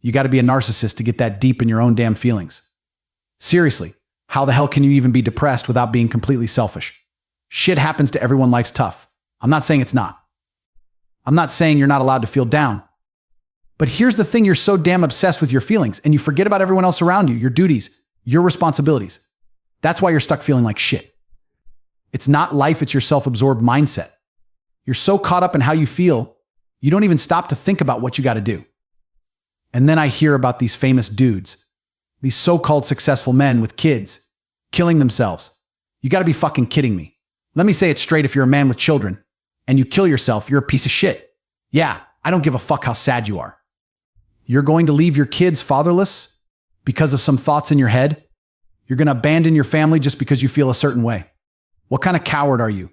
You got to be a narcissist to get that deep in your own damn feelings. Seriously, how the hell can you even be depressed without being completely selfish? Shit happens to everyone, life's tough. I'm not saying it's not. I'm not saying you're not allowed to feel down. But here's the thing, you're so damn obsessed with your feelings and you forget about everyone else around you, your duties, your responsibilities. That's why you're stuck feeling like shit. It's not life, it's your self-absorbed mindset. You're so caught up in how you feel, you don't even stop to think about what you got to do. And then I hear about these famous dudes, these so-called successful men with kids, killing themselves. You got to be fucking kidding me. Let me say it straight, if you're a man with children and you kill yourself, you're a piece of shit. Yeah, I don't give a fuck how sad you are. You're going to leave your kids fatherless because of some thoughts in your head? You're going to abandon your family just because you feel a certain way? What kind of coward are you?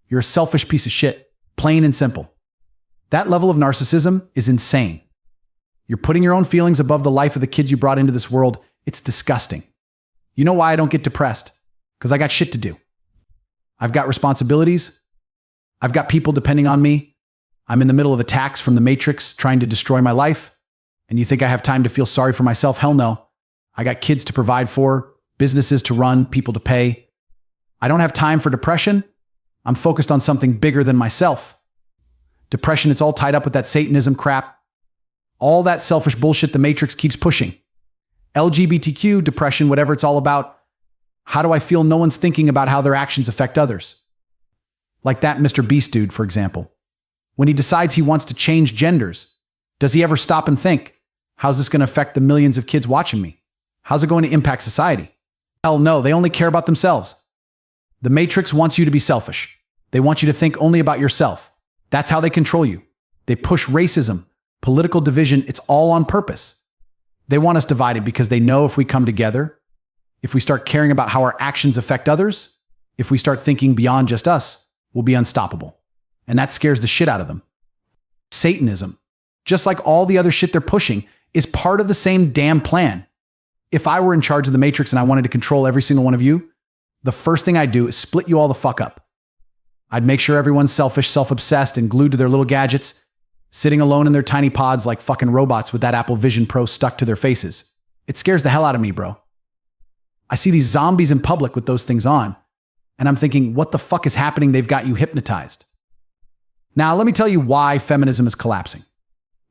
You're a selfish piece of shit, plain and simple. That level of narcissism is insane. You're putting your own feelings above the life of the kids you brought into this world. It's disgusting. You know why I don't get depressed? Because I got shit to do. I've got responsibilities. I've got people depending on me. I'm in the middle of attacks from the Matrix trying to destroy my life. And you think I have time to feel sorry for myself? Hell no. I got kids to provide for, businesses to run, people to pay. I don't have time for depression. I'm focused on something bigger than myself. Depression, it's all tied up with that Satanism crap. All that selfish bullshit the Matrix keeps pushing. LGBTQ, depression, whatever it's all about. How do I feel no one's thinking about how their actions affect others? Like that Mr. Beast dude, for example. When he decides he wants to change genders, does he ever stop and think, how's this going to affect the millions of kids watching me? How's it going to impact society? Hell no, they only care about themselves. The Matrix wants you to be selfish. They want you to think only about yourself. That's how they control you. They push racism, political division, it's all on purpose. They want us divided because they know if we come together, if we start caring about how our actions affect others, if we start thinking beyond just us, we'll be unstoppable. And that scares the shit out of them. Satanism, just like all the other shit they're pushing, is part of the same damn plan. If I were in charge of the Matrix and I wanted to control every single one of you, the first thing I'd do is split you all the fuck up. I'd make sure everyone's selfish, self-obsessed, and glued to their little gadgets, sitting alone in their tiny pods like fucking robots with that Apple Vision Pro stuck to their faces. It scares the hell out of me, bro. I see these zombies in public with those things on, and I'm thinking, what the fuck is happening? They've got you hypnotized. Now, let me tell you why feminism is collapsing.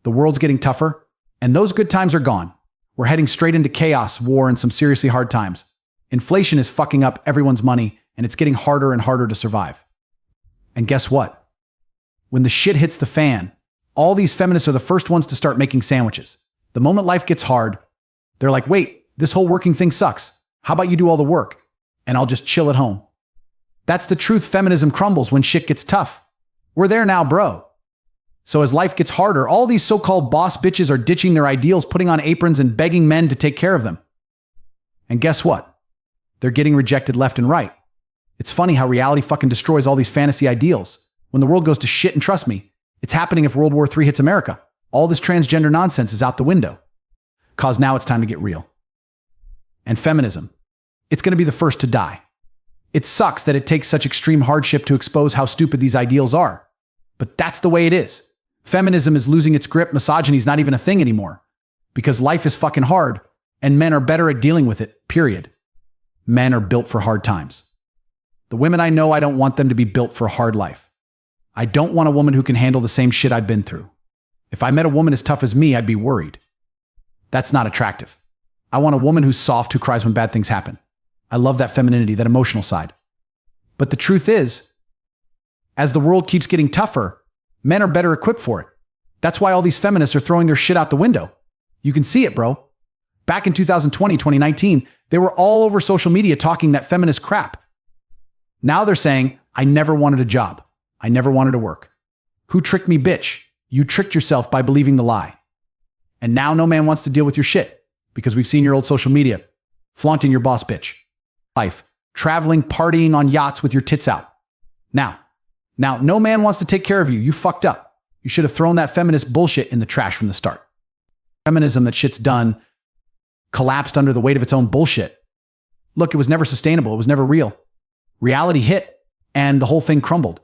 The world's getting tougher, and those good times are gone. We're heading straight into chaos, war, and some seriously hard times. Inflation is fucking up everyone's money, and it's getting harder and harder to survive. And guess what? When the shit hits the fan, all these feminists are the first ones to start making sandwiches. The moment life gets hard, they're like, wait, this whole working thing sucks. How about you do all the work, and I'll just chill at home? That's the truth. Feminism crumbles when shit gets tough. We're there now, bro. So as life gets harder, all these so-called boss bitches are ditching their ideals, putting on aprons and begging men to take care of them. And guess what? They're getting rejected left and right. It's funny how reality fucking destroys all these fantasy ideals. When the world goes to shit, and trust me, it's happening if World War III hits America. All this transgender nonsense is out the window. 'Cause now it's time to get real. And feminism, it's going to be the first to die. It sucks that it takes such extreme hardship to expose how stupid these ideals are. But that's the way it is. Feminism is losing its grip. Misogyny is not even a thing anymore. Because life is fucking hard, and men are better at dealing with it, period. Men are built for hard times. The women I know, I don't want them to be built for a hard life. I don't want a woman who can handle the same shit I've been through. If I met a woman as tough as me, I'd be worried. That's not attractive. I want a woman who's soft, who cries when bad things happen. I love that femininity, that emotional side. But the truth is, as the world keeps getting tougher, men are better equipped for it. That's why all these feminists are throwing their shit out the window. You can see it, bro. Back in 2020, 2019, they were all over social media talking that feminist crap. Now they're saying, I never wanted a job. I never wanted to work. Who tricked me, bitch? You tricked yourself by believing the lie. And now no man wants to deal with your shit because we've seen your old social media flaunting your boss bitch life, traveling, partying on yachts with your tits out. Now, no man wants to take care of you. You fucked up. You should have thrown that feminist bullshit in the trash from the start. Feminism, that shit's done, collapsed under the weight of its own bullshit. Look, it was never sustainable. It was never real. Reality hit, and the whole thing crumbled.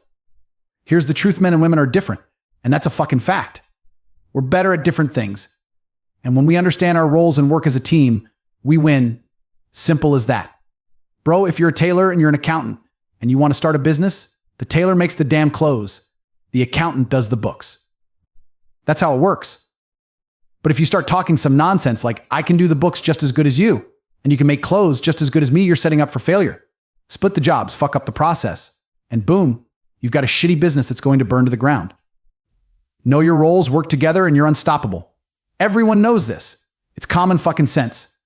Here's the truth. Men and women are different, and that's a fucking fact. We're better at different things. And when we understand our roles and work as a team, we win. Simple as that. Bro, if you're a tailor and you're an accountant and you want to start a business, the tailor makes the damn clothes. The accountant does the books. That's how it works. But if you start talking some nonsense like, I can do the books just as good as you, and you can make clothes just as good as me, you're setting up for failure. Split the jobs, fuck up the process, and boom, you've got a shitty business that's going to burn to the ground. Know your roles, work together, and you're unstoppable. Everyone knows this. It's common fucking sense.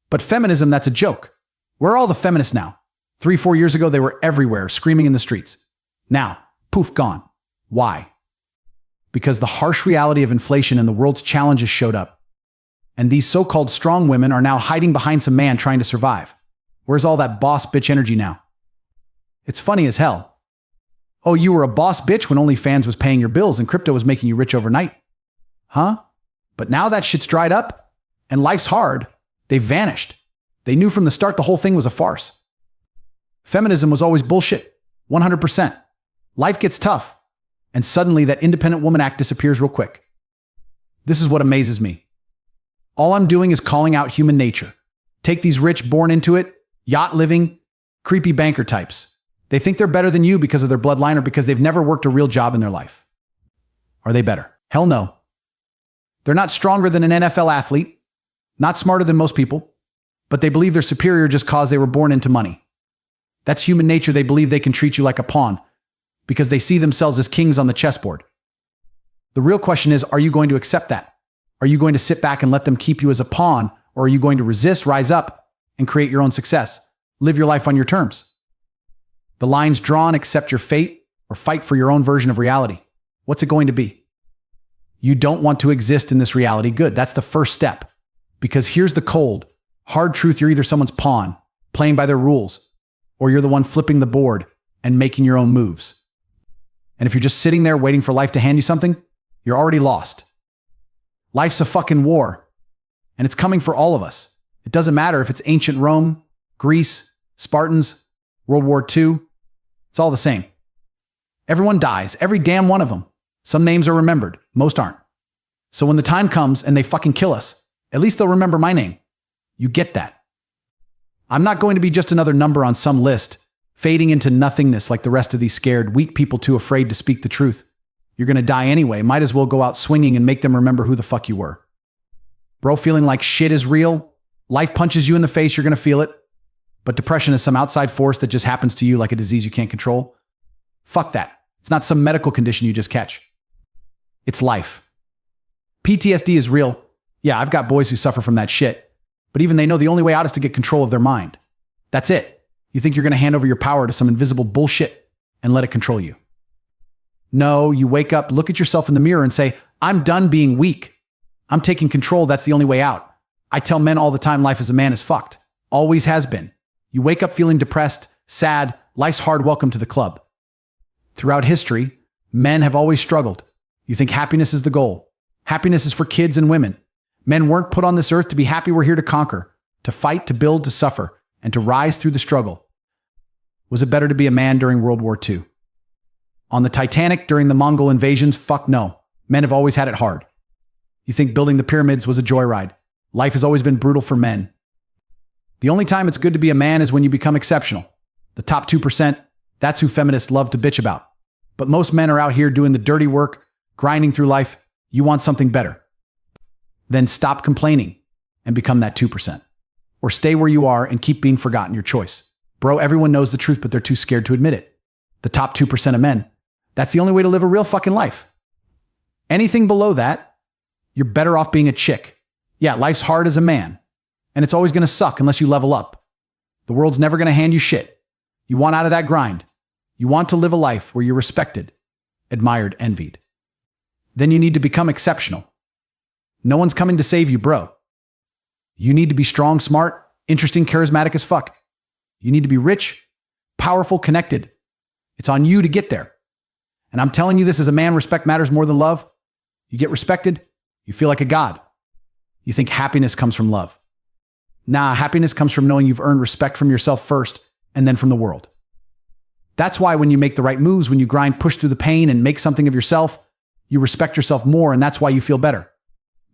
But feminism, that's a joke. Where are all the feminists now? 3-4 years ago, they were everywhere, screaming in the streets. Now, poof, gone. Why? Because the harsh reality of inflation and the world's challenges showed up. And these so-called strong women are now hiding behind some man trying to survive. Where's all that boss bitch energy now? It's funny as hell. Oh, you were a boss bitch when OnlyFans was paying your bills and crypto was making you rich overnight? Huh? But now that shit's dried up, and life's hard. They vanished. They knew from the start the whole thing was a farce. Feminism was always bullshit. 100%. Life gets tough, and suddenly that independent woman act disappears real quick. This is what amazes me. All I'm doing is calling out human nature. Take these rich, born into it, yacht-living, creepy banker types. They think they're better than you because of their bloodline or because they've never worked a real job in their life. Are they better? Hell no. They're not stronger than an NFL athlete, not smarter than most people, but they believe they're superior just cause they were born into money. That's human nature. They believe they can treat you like a pawn because they see themselves as kings on the chessboard. The real question is, are you going to accept that? Are you going to sit back and let them keep you as a pawn, or are you going to resist, rise up, and create your own success? Live your life on your terms. The line's drawn, accept your fate, or fight for your own version of reality. What's it going to be? You don't want to exist in this reality. Good. That's the first step. Because here's the cold, hard truth. You're either someone's pawn, playing by their rules, or you're the one flipping the board and making your own moves. And if you're just sitting there waiting for life to hand you something, you're already lost. Life's a fucking war, and it's coming for all of us. It doesn't matter if it's ancient Rome, Greece, Spartans, World War II. It's all the same. Everyone dies, every damn one of them. Some names are remembered, most aren't. So when the time comes and they fucking kill us, at least they'll remember my name. You get that? I'm not going to be just another number on some list, fading into nothingness like the rest of these scared, weak people too afraid to speak the truth. You're going to die anyway. Might as well go out swinging and make them remember who the fuck you were. Bro, feeling like shit is real? Life punches you in the face, you're going to feel it. But depression is some outside force that just happens to you like a disease you can't control? Fuck that. It's not some medical condition you just catch. It's life. PTSD is real. Yeah, I've got boys who suffer from that shit. But even they know the only way out is to get control of their mind. That's it. You think you're going to hand over your power to some invisible bullshit and let it control you. No, you wake up, look at yourself in the mirror and say, I'm done being weak. I'm taking control. That's the only way out. I tell men all the time life as a man is fucked. Always has been. You wake up feeling depressed, sad, life's hard, welcome to the club. Throughout history, men have always struggled. You think happiness is the goal. Happiness is for kids and women. Men weren't put on this earth to be happy. We're here to conquer, to fight, to build, to suffer, and to rise through the struggle. Was it better to be a man during World War II? On the Titanic during the Mongol invasions? Fuck no. Men have always had it hard. You think building the pyramids was a joyride? Life has always been brutal for men. The only time it's good to be a man is when you become exceptional. The top 2%, that's who feminists love to bitch about. But most men are out here doing the dirty work, grinding through life. You want something better. Then stop complaining and become that 2%. Or stay where you are and keep being forgotten, your choice. Bro, everyone knows the truth, but they're too scared to admit it. The top 2% of men, that's the only way to live a real fucking life. Anything below that, you're better off being a chick. Yeah, life's hard as a man. And it's always going to suck unless you level up. The world's never going to hand you shit. You want out of that grind. You want to live a life where you're respected, admired, envied. Then you need to become exceptional. No one's coming to save you, bro. You need to be strong, smart, interesting, charismatic as fuck. You need to be rich, powerful, connected. It's on you to get there. And I'm telling you this as a man, respect matters more than love. You get respected, you feel like a god. You think happiness comes from love. Nah, happiness comes from knowing you've earned respect from yourself first and then from the world. That's why when you make the right moves, when you grind, push through the pain and make something of yourself, you respect yourself more, and that's why you feel better.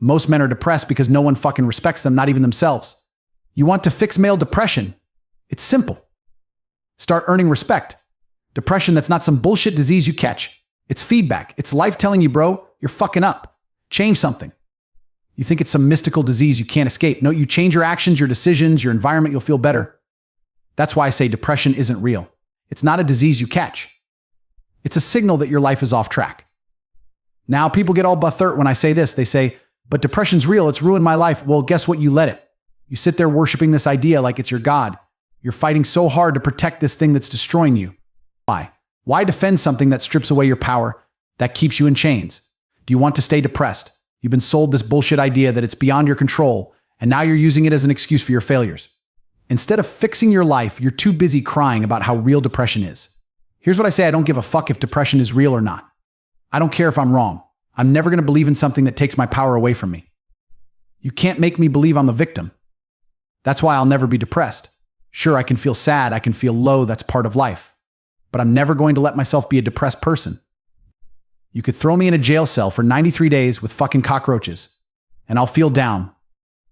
Most men are depressed because no one fucking respects them, not even themselves. You want to fix male depression? It's simple. Start earning respect. Depression, that's not some bullshit disease you catch. It's feedback. It's life telling you, bro, you're fucking up. Change something. You think it's some mystical disease you can't escape. No, you change your actions, your decisions, your environment, you'll feel better. That's why I say depression isn't real. It's not a disease you catch. It's a signal that your life is off track. Now, people get all buthert when I say this. They say, but depression's real. It's ruined my life. Well, guess what? You let it. You sit there worshiping this idea like it's your God. You're fighting so hard to protect this thing that's destroying you. Why? Why defend something that strips away your power, that keeps you in chains? Do you want to stay depressed? You've been sold this bullshit idea that it's beyond your control, and now you're using it as an excuse for your failures. Instead of fixing your life, you're too busy crying about how real depression is. Here's what I say: I don't give a fuck if depression is real or not. I don't care if I'm wrong. I'm never going to believe in something that takes my power away from me. You can't make me believe I'm a victim. That's why I'll never be depressed. Sure, I can feel sad, I can feel low, that's part of life. But I'm never going to let myself be a depressed person. You could throw me in a jail cell for 93 days with fucking cockroaches, and I'll feel down,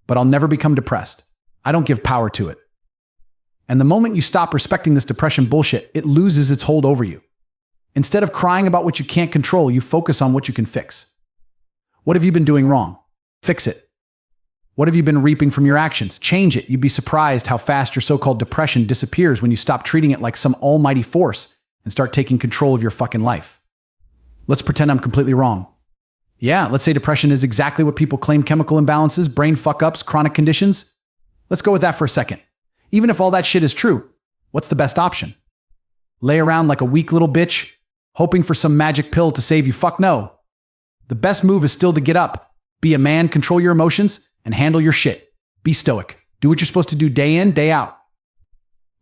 but I'll never become depressed. I don't give power to it. And the moment you stop respecting this depression bullshit, it loses its hold over you. Instead of crying about what you can't control, you focus on what you can fix. What have you been doing wrong? Fix it. What have you been reaping from your actions? Change it. You'd be surprised how fast your so-called depression disappears when you stop treating it like some almighty force and start taking control of your fucking life. Let's pretend I'm completely wrong. Yeah, let's say depression is exactly what people claim: chemical imbalances, brain fuck-ups, chronic conditions. Let's go with that for a second. Even if all that shit is true, what's the best option? Lay around like a weak little bitch, hoping for some magic pill to save you? Fuck no. The best move is still to get up, be a man, control your emotions, and handle your shit. Be stoic. Do what you're supposed to do day in, day out.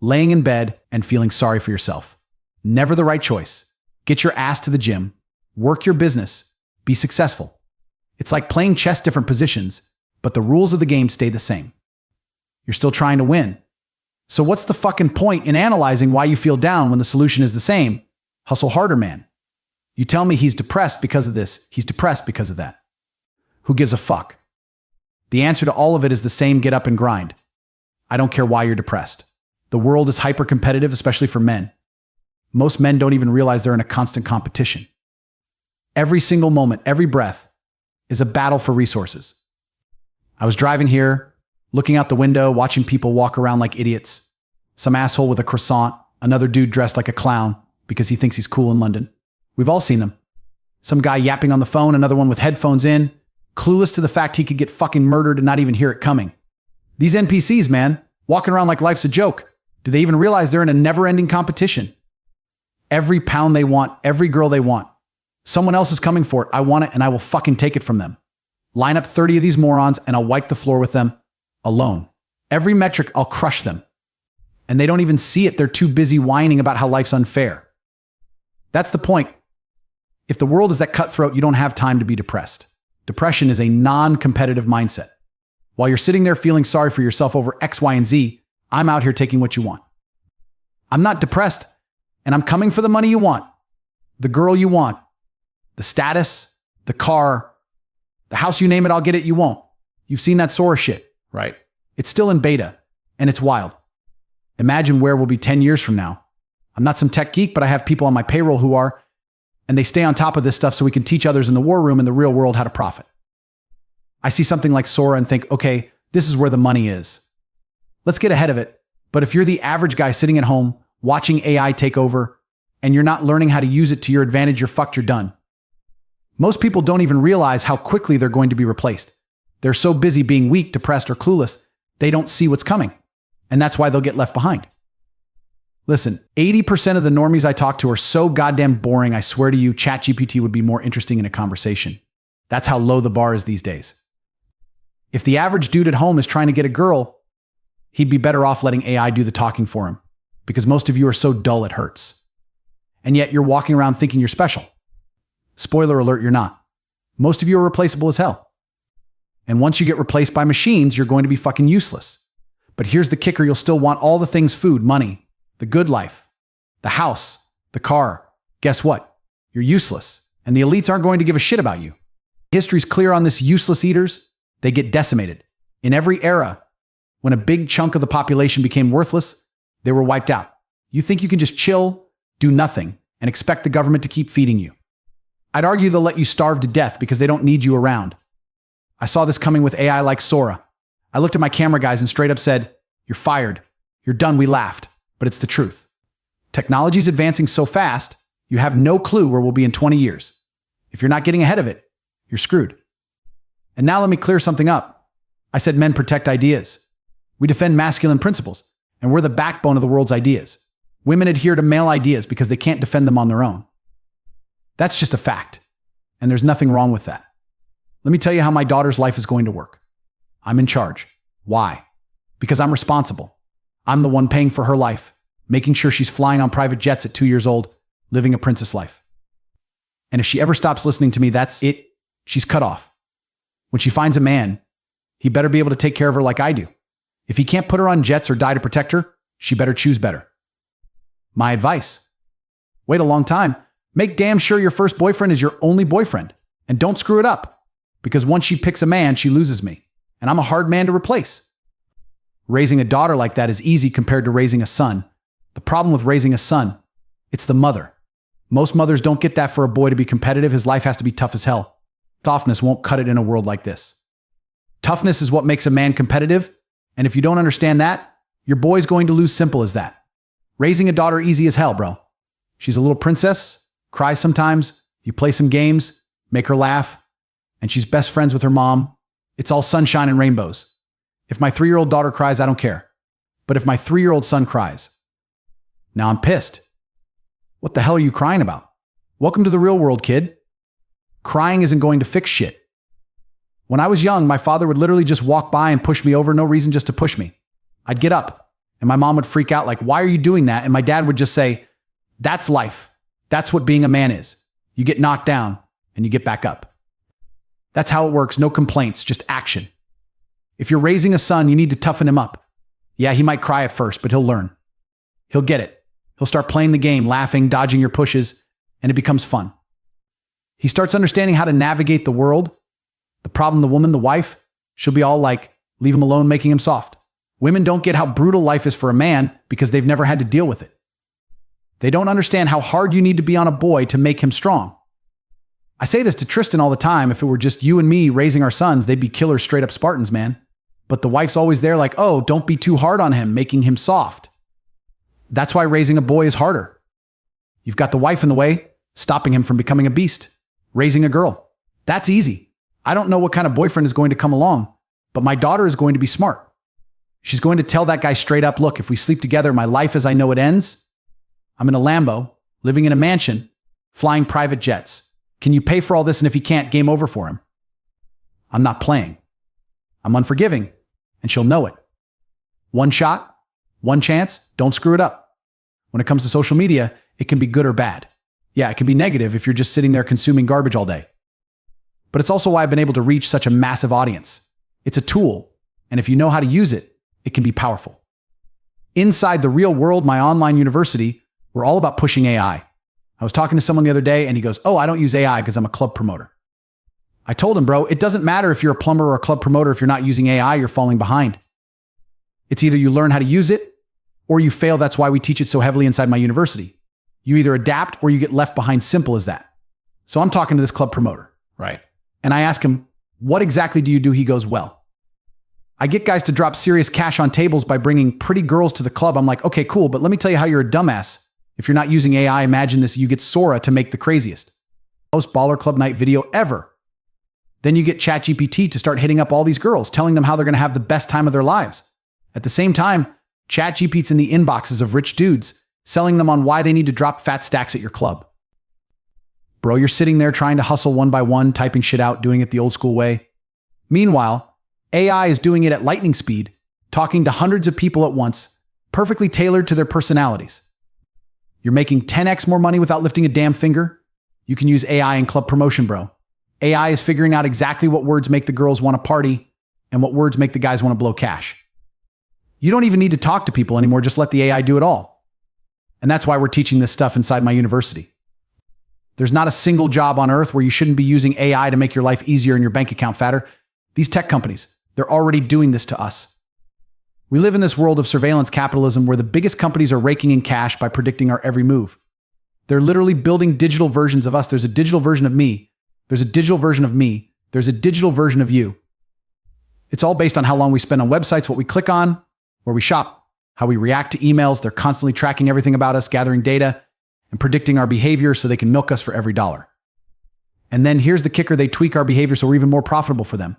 Laying in bed and feeling sorry for yourself. Never the right choice. Get your ass to the gym. Work your business. Be successful. It's like playing chess, different positions, but the rules of the game stay the same. You're still trying to win. So what's the fucking point in analyzing why you feel down when the solution is the same? Hustle harder, man. You tell me he's depressed because of this, he's depressed because of that. Who gives a fuck? The answer to all of it is the same: get up and grind. I don't care why you're depressed. The world is hyper-competitive, especially for men. Most men don't even realize they're in a constant competition. Every single moment, every breath is a battle for resources. I was driving here, looking out the window, watching people walk around like idiots. Some asshole with a croissant, another dude dressed like a clown because he thinks he's cool in London. We've all seen them. Some guy yapping on the phone, another one with headphones in, clueless to the fact he could get fucking murdered and not even hear it coming. These NPCs, man, walking around like life's a joke. Do they even realize they're in a never-ending competition? Every pound they want, every girl they want. Someone else is coming for it. I want it, and I will fucking take it from them. Line up 30 of these morons, and I'll wipe the floor with them alone. Every metric, I'll crush them. And they don't even see it. They're too busy whining about how life's unfair. That's the point. If the world is that cutthroat, you don't have time to be depressed. Depression is a non-competitive mindset. While you're sitting there feeling sorry for yourself over X, Y, and Z, I'm out here taking what you want. I'm not depressed, and I'm coming for the money you want, the girl you want, the status, the car, the house, you name it, I'll get it, you won't. You've seen that Sora shit, right? It's still in beta, and it's wild. Imagine where we'll be 10 years from now. I'm not some tech geek, but I have people on my payroll who are, and they stay on top of this stuff so we can teach others in the war room in the real world how to profit. I see something like Sora and think, okay, this is where the money is. Let's get ahead of it. But if you're the average guy sitting at home, watching AI take over, and you're not learning how to use it to your advantage, you're fucked, you're done. Most people don't even realize how quickly they're going to be replaced. They're so busy being weak, depressed, or clueless, they don't see what's coming. And that's why they'll get left behind. Listen, 80% of the normies I talk to are so goddamn boring, I swear to you, ChatGPT would be more interesting in a conversation. That's how low the bar is these days. If the average dude at home is trying to get a girl, he'd be better off letting AI do the talking for him, because most of you are so dull it hurts. And yet you're walking around thinking you're special. Spoiler alert, you're not. Most of you are replaceable as hell. And once you get replaced by machines, you're going to be fucking useless. But here's the kicker: you'll still want all the things: food, money, the good life, the house, the car. Guess what? You're useless, and the elites aren't going to give a shit about you. History's clear on this. Useless eaters, they get decimated. In every era, when a big chunk of the population became worthless, they were wiped out. You think you can just chill, do nothing, and expect the government to keep feeding you? I'd argue they'll let you starve to death because they don't need you around. I saw this coming with AI like Sora. I looked at my camera guys and straight up said, "You're fired. You're done." We laughed, but it's the truth. Technology's advancing so fast, you have no clue where we'll be in 20 years. If you're not getting ahead of it, you're screwed. And now let me clear something up. I said men protect ideas. We defend masculine principles, and we're the backbone of the world's ideas. Women adhere to male ideas because they can't defend them on their own. That's just a fact, and there's nothing wrong with that. Let me tell you how my daughter's life is going to work. I'm in charge. Why? Because I'm responsible. I'm the one paying for her life, making sure she's flying on private jets at 2 years old, living a princess life. And if she ever stops listening to me, that's it. She's cut off. When she finds a man, he better be able to take care of her like I do. If he can't put her on jets or die to protect her, she better choose better. My advice: wait a long time. Make damn sure your first boyfriend is your only boyfriend. And don't screw it up. Because once she picks a man, she loses me. And I'm a hard man to replace. Raising a daughter like that is easy compared to raising a son. The problem with raising a son, it's the mother. Most mothers don't get that for a boy to be competitive. His life has to be tough as hell. Toughness won't cut it in a world like this. Toughness is what makes a man competitive. And if you don't understand that, your boy's going to lose. Simple as that. Raising a daughter easy as hell, bro. She's a little princess, cries sometimes, you play some games, make her laugh, and she's best friends with her mom. It's all sunshine and rainbows. If my 3-year-old daughter cries, I don't care. But if my 3-year-old son cries, now I'm pissed. What the hell are you crying about? Welcome to the real world, kid. Crying isn't going to fix shit. When I was young, my father would literally just walk by and push me over, no reason, just to push me. I'd get up, and my mom would freak out like, "Why are you doing that?" And my dad would just say, "That's life. That's what being a man is. You get knocked down, and you get back up." That's how it works. No complaints, just action. If you're raising a son, you need to toughen him up. Yeah, he might cry at first, but he'll learn. He'll get it. He'll start playing the game, laughing, dodging your pushes, and it becomes fun. He starts understanding how to navigate the world. The problem, the woman, the wife, she'll be all like, leave him alone, making him soft. Women don't get how brutal life is for a man because they've never had to deal with it. They don't understand how hard you need to be on a boy to make him strong. I say this to Tristan all the time. If it were just you and me raising our sons, they'd be killer straight up Spartans, man. But the wife's always there like, "Oh, don't be too hard on him, making him soft." That's why raising a boy is harder. You've got the wife in the way, stopping him from becoming a beast. Raising a girl, that's easy. I don't know what kind of boyfriend is going to come along, but my daughter is going to be smart. She's going to tell that guy straight up, "Look, if we sleep together, my life as I know it ends. I'm in a Lambo, living in a mansion, flying private jets. Can you pay for all this? And if he can't, game over for him." I'm not playing. I'm unforgiving, and she'll know it. One shot, one chance, don't screw it up. When it comes to social media, it can be good or bad. Yeah, it can be negative if you're just sitting there consuming garbage all day. But it's also why I've been able to reach such a massive audience. It's a tool, and if you know how to use it, it can be powerful. Inside the real world, my online university, we're all about pushing AI. I was talking to someone the other day, and he goes, "Oh, I don't use AI because I'm a club promoter." I told him, "Bro, it doesn't matter if you're a plumber or a club promoter. If you're not using AI, you're falling behind. It's either you learn how to use it or you fail. That's why we teach it so heavily inside my university. You either adapt or you get left behind. Simple as that." So I'm talking to this club promoter. Right. And I ask him, "What exactly do you do?" He goes, "Well, I get guys to drop serious cash on tables by bringing pretty girls to the club." I'm like, "Okay, cool. But let me tell you how you're a dumbass. If you're not using AI, imagine this. You get Sora to make the craziest most baller club night video ever. Then you get ChatGPT to start hitting up all these girls, telling them how they're going to have the best time of their lives. At the same time, ChatGPT's in the inboxes of rich dudes, selling them on why they need to drop fat stacks at your club. Bro, you're sitting there trying to hustle one by one, typing shit out, doing it the old school way. Meanwhile, AI is doing it at lightning speed, talking to hundreds of people at once, perfectly tailored to their personalities. You're making 10x more money without lifting a damn finger? You can use AI in club promotion, bro. AI is figuring out exactly what words make the girls want to party and what words make the guys want to blow cash. You don't even need to talk to people anymore. Just let the AI do it all. And that's why we're teaching this stuff inside my university. There's not a single job on earth where you shouldn't be using AI to make your life easier and your bank account fatter. These tech companies, they're already doing this to us. We live in this world of surveillance capitalism where the biggest companies are raking in cash by predicting our every move. They're literally building digital versions of us. There's a digital version of me. There's a digital version of me. There's a digital version of you. It's all based on how long we spend on websites, what we click on, where we shop, how we react to emails. They're constantly tracking everything about us, gathering data, and predicting our behavior so they can milk us for every dollar. And then here's the kicker. They tweak our behavior so we're even more profitable for them.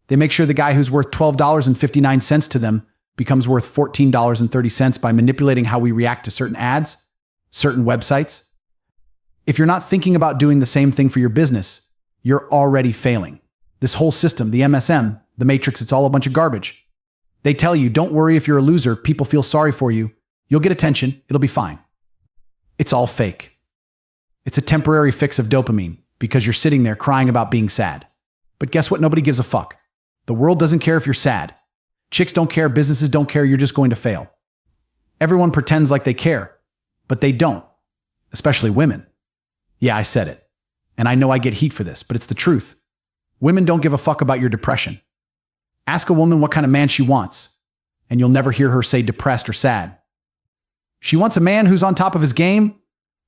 They make sure the guy who's worth $12.59 to them becomes worth $14.30 by manipulating how we react to certain ads, certain websites. If you're not thinking about doing the same thing for your business, you're already failing. This whole system, the MSM, the Matrix, it's all a bunch of garbage. They tell you, don't worry if you're a loser, people feel sorry for you, you'll get attention, it'll be fine. It's all fake. It's a temporary fix of dopamine because you're sitting there crying about being sad. But guess what? Nobody gives a fuck. The world doesn't care if you're sad. Chicks don't care, businesses don't care, you're just going to fail. Everyone pretends like they care, but they don't, especially women. Yeah, I said it. And I know I get heat for this, but it's the truth. Women don't give a fuck about your depression. Ask a woman what kind of man she wants, and you'll never hear her say depressed or sad. She wants a man who's on top of his game,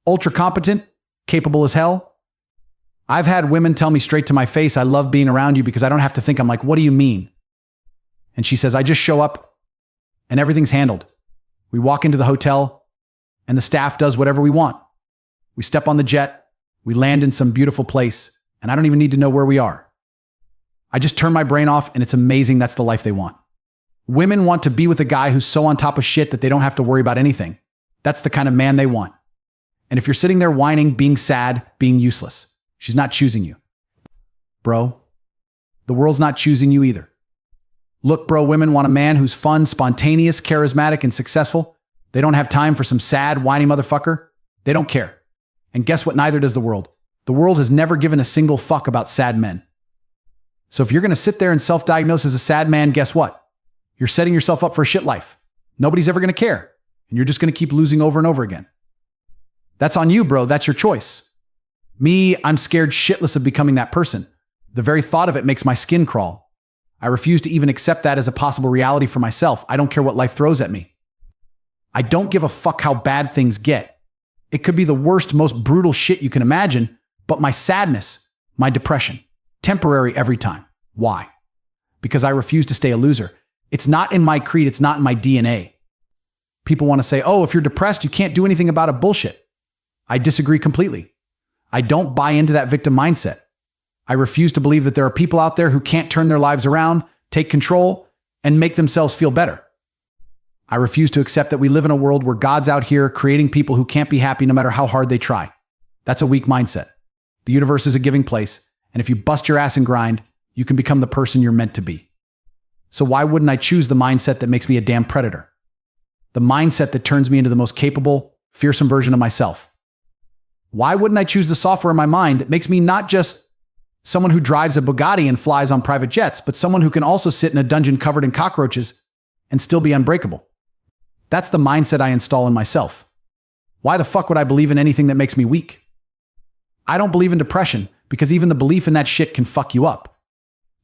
ultra competent, capable as hell. I've had women tell me straight to my face, I love being around you because I don't have to think. I'm like, what do you mean? And she says, I just show up and everything's handled. We walk into the hotel and the staff does whatever we want. We step on the jet, we land in some beautiful place, and I don't even need to know where we are. I just turn my brain off and it's amazing. That's the life they want. Women want to be with a guy who's so on top of shit that they don't have to worry about anything. That's the kind of man they want. And if you're sitting there whining, being sad, being useless, she's not choosing you. Bro, the world's not choosing you either. Look, bro, women want a man who's fun, spontaneous, charismatic, and successful. They don't have time for some sad, whiny motherfucker. They don't care. And guess what? Neither does the world. The world has never given a single fuck about sad men. So if you're going to sit there and self-diagnose as a sad man, guess what? You're setting yourself up for a shit life. Nobody's ever going to care. And you're just going to keep losing over and over again. That's on you, bro. That's your choice. Me, I'm scared shitless of becoming that person. The very thought of it makes my skin crawl. I refuse to even accept that as a possible reality for myself. I don't care what life throws at me. I don't give a fuck how bad things get. It could be the worst, most brutal shit you can imagine, but my sadness, my depression, temporary every time. Why? Because I refuse to stay a loser. It's not in my creed. It's not in my DNA. People want to say, oh, if you're depressed, you can't do anything about it. Bullshit. I disagree completely. I don't buy into that victim mindset. I refuse to believe that there are people out there who can't turn their lives around, take control, and make themselves feel better. I refuse to accept that we live in a world where God's out here creating people who can't be happy no matter how hard they try. That's a weak mindset. The universe is a giving place, and if you bust your ass and grind, you can become the person you're meant to be. So why wouldn't I choose the mindset that makes me a damn predator? The mindset that turns me into the most capable, fearsome version of myself. Why wouldn't I choose the software in my mind that makes me not just someone who drives a Bugatti and flies on private jets, but someone who can also sit in a dungeon covered in cockroaches and still be unbreakable? That's the mindset I install in myself. Why the fuck would I believe in anything that makes me weak? I don't believe in depression because even the belief in that shit can fuck you up.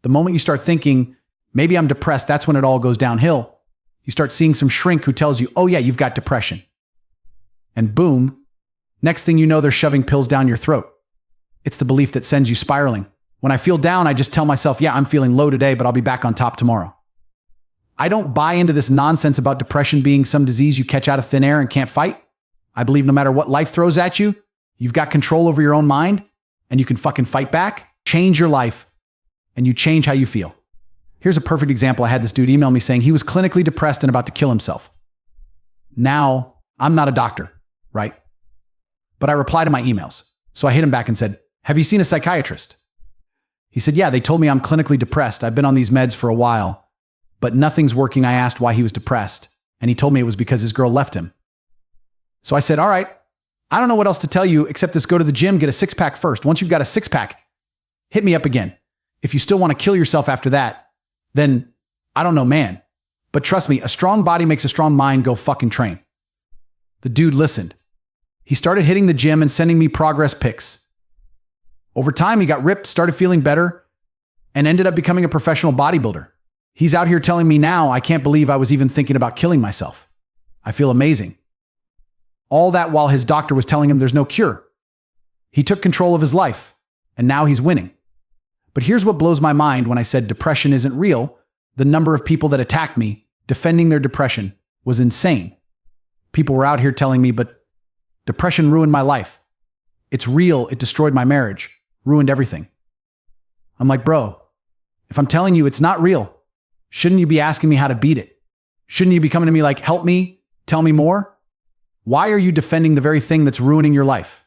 The moment you start thinking, maybe I'm depressed, that's when it all goes downhill. You start seeing some shrink who tells you, oh yeah, you've got depression. And boom, next thing you know, they're shoving pills down your throat. It's the belief that sends you spiraling. When I feel down, I just tell myself, yeah, I'm feeling low today, but I'll be back on top tomorrow. I don't buy into this nonsense about depression being some disease you catch out of thin air and can't fight. I believe no matter what life throws at you, you've got control over your own mind and you can fucking fight back, change your life, and you change how you feel. Here's a perfect example. I had this dude email me saying he was clinically depressed and about to kill himself. Now, I'm not a doctor, right? But I reply to my emails. So I hit him back and said, have you seen a psychiatrist? He said, yeah, they told me I'm clinically depressed. I've been on these meds for a while, but nothing's working. I asked why he was depressed, and he told me it was because his girl left him. So I said, all right, I don't know what else to tell you except this: go to the gym, get a six-pack first. Once you've got a six-pack, hit me up again. If you still want to kill yourself after that, then I don't know, man. But trust me, a strong body makes a strong mind. Go fucking train. The dude listened. He started hitting the gym and sending me progress pics. Over time, he got ripped, started feeling better, and ended up becoming a professional bodybuilder. He's out here telling me now, I can't believe I was even thinking about killing myself. I feel amazing. All that while his doctor was telling him there's no cure. He took control of his life, and now he's winning. But here's what blows my mind when I said depression isn't real. The number of people that attacked me, defending their depression, was insane. People were out here telling me, but depression ruined my life. It's real, it destroyed my marriage, ruined everything. I'm like, bro, if I'm telling you it's not real, shouldn't you be asking me how to beat it? Shouldn't you be coming to me like, help me, tell me more? Why are you defending the very thing that's ruining your life?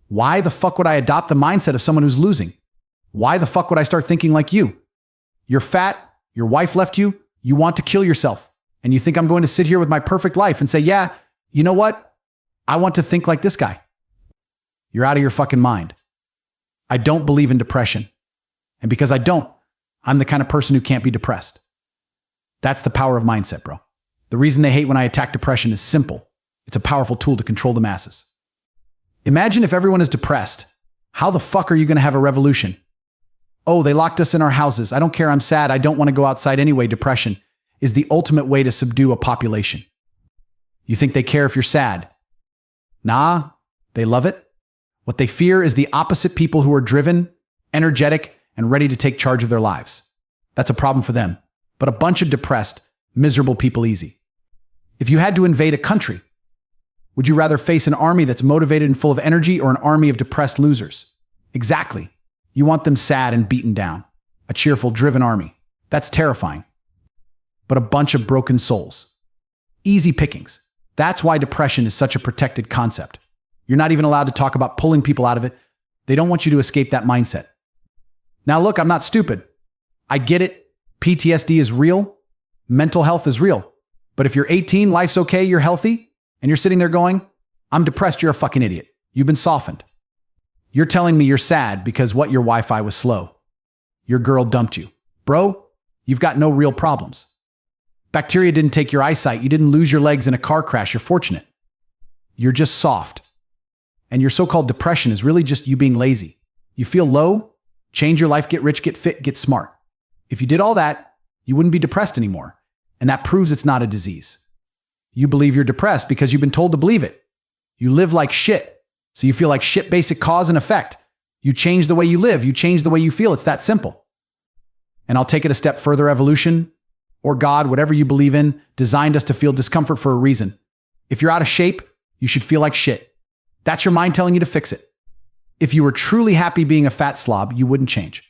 Why the fuck would I adopt the mindset of someone who's losing? Why the fuck would I start thinking like you? You're fat, your wife left you, you want to kill yourself, and you think I'm going to sit here with my perfect life and say, yeah, you know what? I want to think like this guy. You're out of your fucking mind. I don't believe in depression. And because I don't, I'm the kind of person who can't be depressed. That's the power of mindset, bro. The reason they hate when I attack depression is simple. It's a powerful tool to control the masses. Imagine if everyone is depressed. How the fuck are you going to have a revolution? Oh, they locked us in our houses. I don't care. I'm sad. I don't want to go outside anyway. Depression is the ultimate way to subdue a population. You think they care if you're sad? Nah, they love it. What they fear is the opposite, people who are driven, energetic, and ready to take charge of their lives. That's a problem for them, but a bunch of depressed, miserable people easy. If you had to invade a country, would you rather face an army that's motivated and full of energy or an army of depressed losers? Exactly. You want them sad and beaten down. A cheerful, driven army. That's terrifying. But a bunch of broken souls. Easy pickings. That's why depression is such a protected concept. You're not even allowed to talk about pulling people out of it. They don't want you to escape that mindset. Now look, I'm not stupid. I get it. PTSD is real. Mental health is real. But if you're 18, life's okay, you're healthy, and you're sitting there going, I'm depressed, you're a fucking idiot. You've been softened. You're telling me you're sad because what, your Wi-Fi was slow. Your girl dumped you. Bro, you've got no real problems. Bacteria didn't take your eyesight. You didn't lose your legs in a car crash. You're fortunate. You're just soft. And your so-called depression is really just you being lazy. You feel low, change your life, get rich, get fit, get smart. If you did all that, you wouldn't be depressed anymore. And that proves it's not a disease. You believe you're depressed because you've been told to believe it. You live like shit, so you feel like shit. Basic cause and effect. You change the way you live. You change the way you feel. It's that simple. And I'll take it a step further. Evolution, or God, whatever you believe in, designed us to feel discomfort for a reason. If you're out of shape, you should feel like shit. That's your mind telling you to fix it. If you were truly happy being a fat slob, you wouldn't change.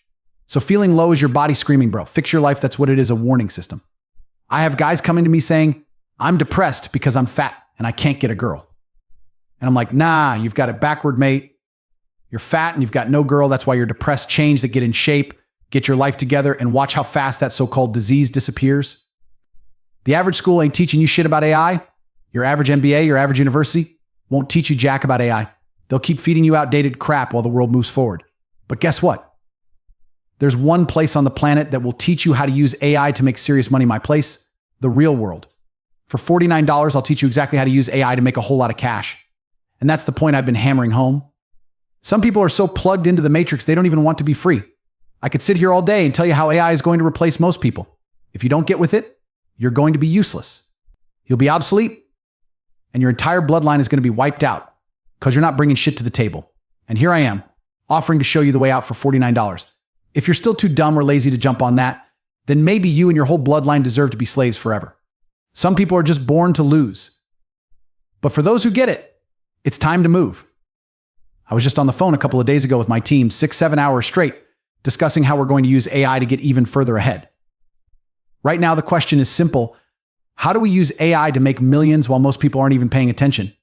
So feeling low is your body screaming, bro, fix your life. That's what it is, a warning system. I have guys coming to me saying, I'm depressed because I'm fat and I can't get a girl. And I'm like, nah, you've got it backward, mate. You're fat and you've got no girl. That's why you're depressed. Change that, get in shape, get your life together, and watch how fast that so-called disease disappears. The average school ain't teaching you shit about AI. Your average MBA, your average university won't teach you jack about AI. They'll keep feeding you outdated crap while the world moves forward. But guess what? There's one place on the planet that will teach you how to use AI to make serious money. My place, the real world. For $49, I'll teach you exactly how to use AI to make a whole lot of cash. And that's the point I've been hammering home. Some people are so plugged into the matrix, they don't even want to be free. I could sit here all day and tell you how AI is going to replace most people. If you don't get with it, you're going to be useless. You'll be obsolete, and your entire bloodline is going to be wiped out because you're not bringing shit to the table. And here I am, offering to show you the way out for $49. If you're still too dumb or lazy to jump on that, then maybe you and your whole bloodline deserve to be slaves forever. Some people are just born to lose. But for those who get it, it's time to move. I was just on the phone a couple of days ago with my team, 6-7 hours straight, discussing how we're going to use AI to get even further ahead. Right now, the question is simple. How do we use AI to make millions while most people aren't even paying attention?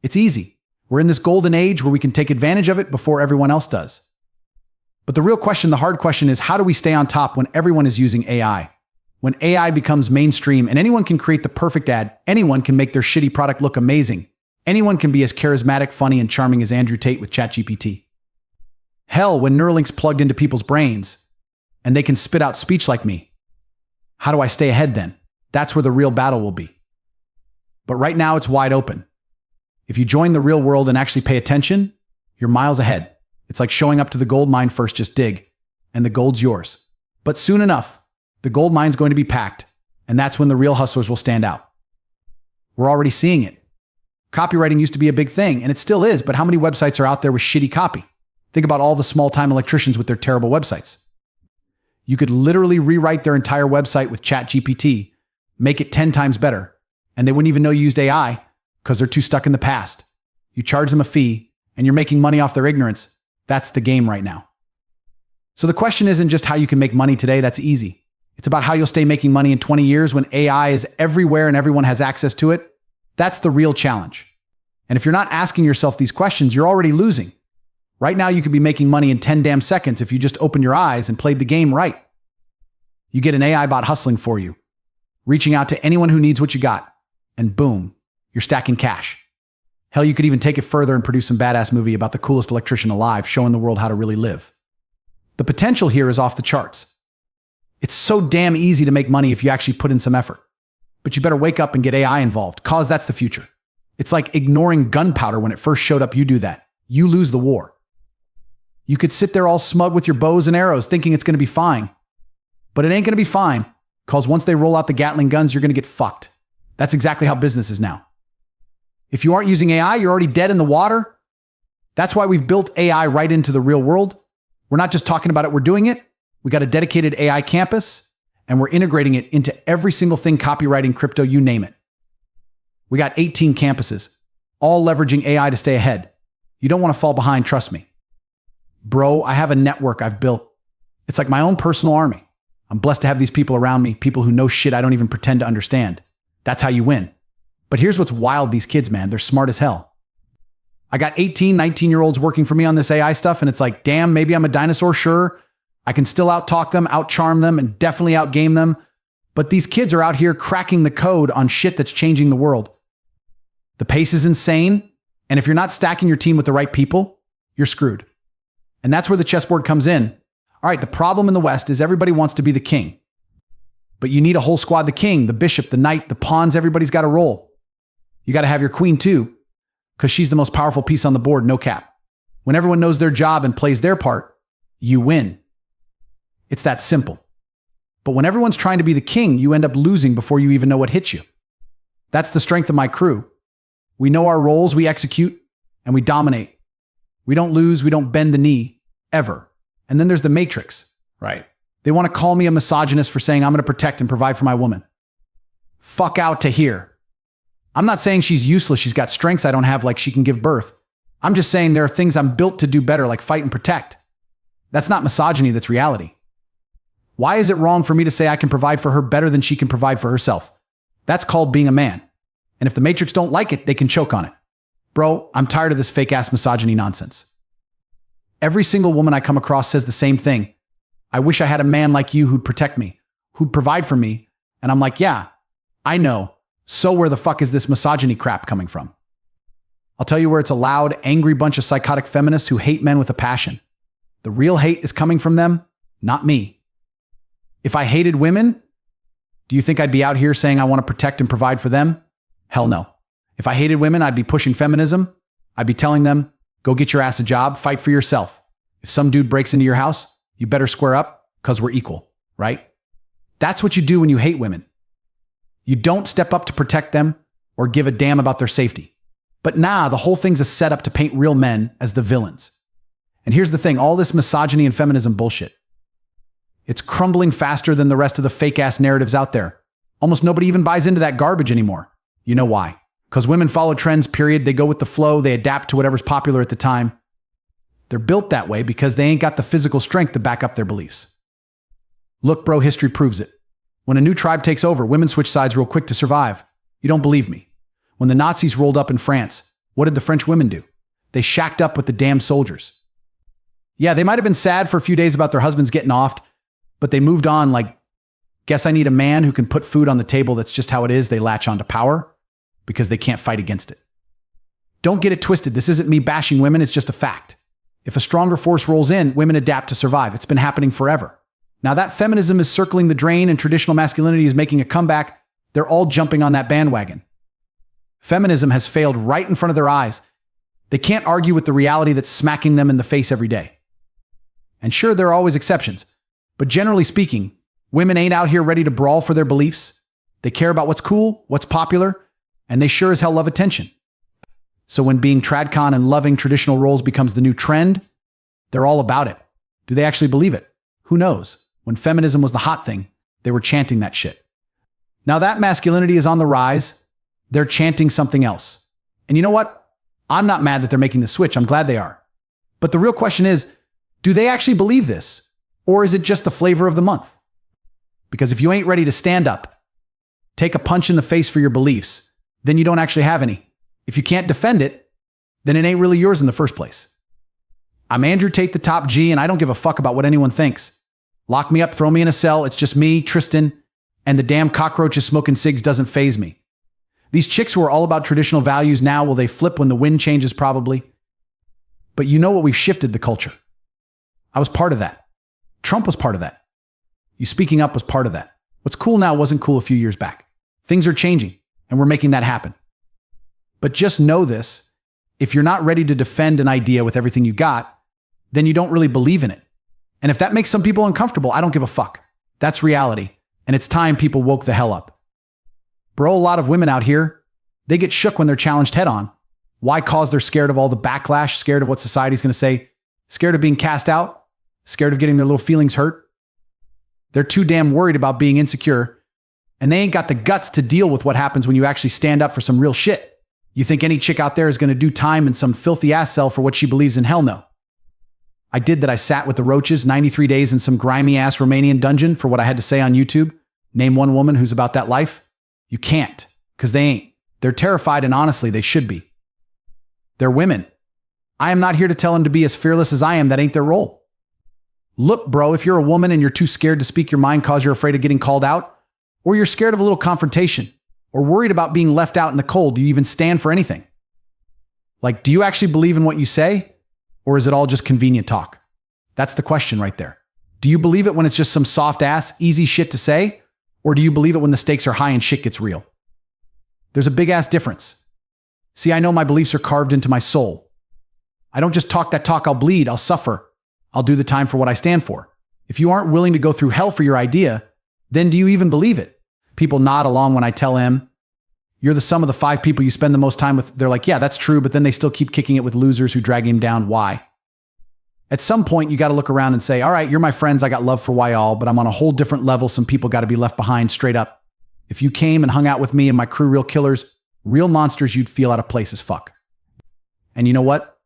It's easy. We're in this golden age where we can take advantage of it before everyone else does. But the real question, the hard question is, how do we stay on top when everyone is using AI? When AI becomes mainstream and anyone can create the perfect ad, anyone can make their shitty product look amazing. Anyone can be as charismatic, funny, and charming as Andrew Tate with ChatGPT. Hell, when Neuralink's plugged into people's brains and they can spit out speech like me. How do I stay ahead then? That's where the real battle will be. But right now it's wide open. If you join the real world and actually pay attention, you're miles ahead. It's like showing up to the gold mine first, just dig, and the gold's yours. But soon enough, the gold mine's going to be packed, and that's when the real hustlers will stand out. We're already seeing it. Copywriting used to be a big thing, and it still is, but how many websites are out there with shitty copy? Think about all the small-time electricians with their terrible websites. You could literally rewrite their entire website with ChatGPT, make it 10 times better, and they wouldn't even know you used AI because they're too stuck in the past. You charge them a fee, and you're making money off their ignorance. That's the game right now. So the question isn't just how you can make money today. That's easy. It's about how you'll stay making money in 20 years when AI is everywhere and everyone has access to it. That's the real challenge. And if you're not asking yourself these questions, you're already losing. Right now, you could be making money in 10 damn seconds if you just opened your eyes and played the game right. You get an AI bot hustling for you, reaching out to anyone who needs what you got, and boom, you're stacking cash. Hell, you could even take it further and produce some badass movie about the coolest electrician alive, showing the world how to really live. The potential here is off the charts. It's so damn easy to make money if you actually put in some effort. But you better wake up and get AI involved, cause that's the future. It's like ignoring gunpowder when it first showed up. You do that, you lose the war. You could sit there all smug with your bows and arrows thinking it's going to be fine. But it ain't going to be fine, because once they roll out the Gatling guns, you're going to get fucked. That's exactly how business is now. If you aren't using AI, you're already dead in the water. That's why we've built AI right into the real world. We're not just talking about it, we're doing it. We got a dedicated AI campus, and we're integrating it into every single thing, copywriting, crypto, you name it. We got 18 campuses, all leveraging AI to stay ahead. You don't want to fall behind, trust me. Bro, I have a network I've built. It's like my own personal army. I'm blessed to have these people around me, people who know shit I don't even pretend to understand. That's how you win. But here's what's wild, these kids, man, they're smart as hell. I got 18, 19-year-olds working for me on this AI stuff, and it's like, damn, maybe I'm a dinosaur, sure. I can still out-talk them, out-charm them, and definitely out-game them. But these kids are out here cracking the code on shit that's changing the world. The pace is insane, and if you're not stacking your team with the right people, you're screwed. And that's where the chessboard comes in. All right, the problem in the West is everybody wants to be the king. But you need a whole squad, the king, the bishop, the knight, the pawns, everybody's got a role. You got to have your queen too, because she's the most powerful piece on the board, no cap. When everyone knows their job and plays their part, you win. It's that simple. But when everyone's trying to be the king, you end up losing before you even know what hits you. That's the strength of my crew. We know our roles, we execute, and we dominate. We don't lose, we don't bend the knee, ever. And then there's the matrix. Right. They want to call me a misogynist for saying I'm going to protect and provide for my woman. Fuck out to here. I'm not saying she's useless, she's got strengths I don't have, like she can give birth. I'm just saying there are things I'm built to do better, like fight and protect. That's not misogyny, that's reality. Why is it wrong for me to say I can provide for her better than she can provide for herself? That's called being a man. And if the matrix don't like it, they can choke on it. Bro, I'm tired of this fake-ass misogyny nonsense. Every single woman I come across says the same thing. I wish I had a man like you who'd protect me, who'd provide for me. And I'm like, yeah, I know. So where the fuck is this misogyny crap coming from? I'll tell you where it's a loud, angry bunch of psychotic feminists who hate men with a passion. The real hate is coming from them, not me. If I hated women, do you think I'd be out here saying I want to protect and provide for them? Hell no. If I hated women, I'd be pushing feminism. I'd be telling them, go get your ass a job, fight for yourself. If some dude breaks into your house, you better square up because we're equal, right? That's what you do when you hate women. You don't step up to protect them or give a damn about their safety. But nah, the whole thing's a setup to paint real men as the villains. And here's the thing, all this misogyny and feminism bullshit. It's crumbling faster than the rest of the fake-ass narratives out there. Almost nobody even buys into that garbage anymore. You know why? Because women follow trends, period. They go with the flow. They adapt to whatever's popular at the time. They're built that way because they ain't got the physical strength to back up their beliefs. Look, bro, history proves it. When a new tribe takes over, women switch sides real quick to survive. You don't believe me. When the Nazis rolled up in France, what did the French women do? They shacked up with the damn soldiers. Yeah, they might have been sad for a few days about their husbands getting offed, but they moved on like, guess I need a man who can put food on the table. That's just how it is. They latch onto power because they can't fight against it. Don't get it twisted. This isn't me bashing women. It's just a fact. If a stronger force rolls in, women adapt to survive. It's been happening forever. Now that feminism is circling the drain and traditional masculinity is making a comeback, they're all jumping on that bandwagon. Feminism has failed right in front of their eyes. They can't argue with the reality that's smacking them in the face every day. And sure, there are always exceptions, but generally speaking, women ain't out here ready to brawl for their beliefs. They care about what's cool, what's popular, and they sure as hell love attention. So when being tradcon and loving traditional roles becomes the new trend, they're all about it. Do they actually believe it? Who knows? When feminism was the hot thing, they were chanting that shit. Now that masculinity is on the rise, they're chanting something else. And you know what? I'm not mad that they're making the switch. I'm glad they are. But the real question is, do they actually believe this? Or is it just the flavor of the month? Because if you ain't ready to stand up, take a punch in the face for your beliefs, then you don't actually have any. If you can't defend it, then it ain't really yours in the first place. I'm Andrew Tate, the top G, and I don't give a fuck about what anyone thinks. Lock me up, throw me in a cell. It's just me, Tristan, and the damn cockroaches smoking cigs doesn't faze me. These chicks who are all about traditional values now, will they flip when the wind changes? Probably. But you know what? We've shifted the culture. I was part of that. Trump was part of that. You speaking up was part of that. What's cool now wasn't cool a few years back. Things are changing, and we're making that happen. But just know this, if you're not ready to defend an idea with everything you got, then you don't really believe in it. And if that makes some people uncomfortable, I don't give a fuck. That's reality, and it's time people woke the hell up. Bro, a lot of women out here, they get shook when they're challenged head on. Why? Cause they're scared of all the backlash, scared of what society's going to say, scared of being cast out, scared of getting their little feelings hurt. They're too damn worried about being insecure, and they ain't got the guts to deal with what happens when you actually stand up for some real shit. You think any chick out there is going to do time in some filthy ass cell for what she believes in? Hell no. I did that. I sat with the roaches 93 days in some grimy ass Romanian dungeon for what I had to say on YouTube. Name one woman who's about that life. You can't, because they ain't. They're terrified, and honestly, they should be. They're women. I am not here to tell them to be as fearless as I am. That ain't their role. Look, bro, if you're a woman and you're too scared to speak your mind cause you're afraid of getting called out, or you're scared of a little confrontation, or worried about being left out in the cold, do you even stand for anything? Like, do you actually believe in what you say? Or is it all just convenient talk? That's the question right there. Do you believe it when it's just some soft ass, easy shit to say? Or do you believe it when the stakes are high and shit gets real? There's a big ass difference. See, I know my beliefs are carved into my soul. I don't just talk that talk. I'll bleed. I'll suffer. I'll do the time for what I stand for. If you aren't willing to go through hell for your idea, then do you even believe it? People nod along when I tell them, you're the sum of the 5 people you spend the most time with. They're like, yeah, that's true, but then they still keep kicking it with losers who drag him down. Why? At some point, you got to look around and say, all right, you're my friends. I got love for y'all, but I'm on a whole different level. Some people got to be left behind straight up. If you came and hung out with me and my crew, real killers, real monsters, you'd feel out of place as fuck. And you know what?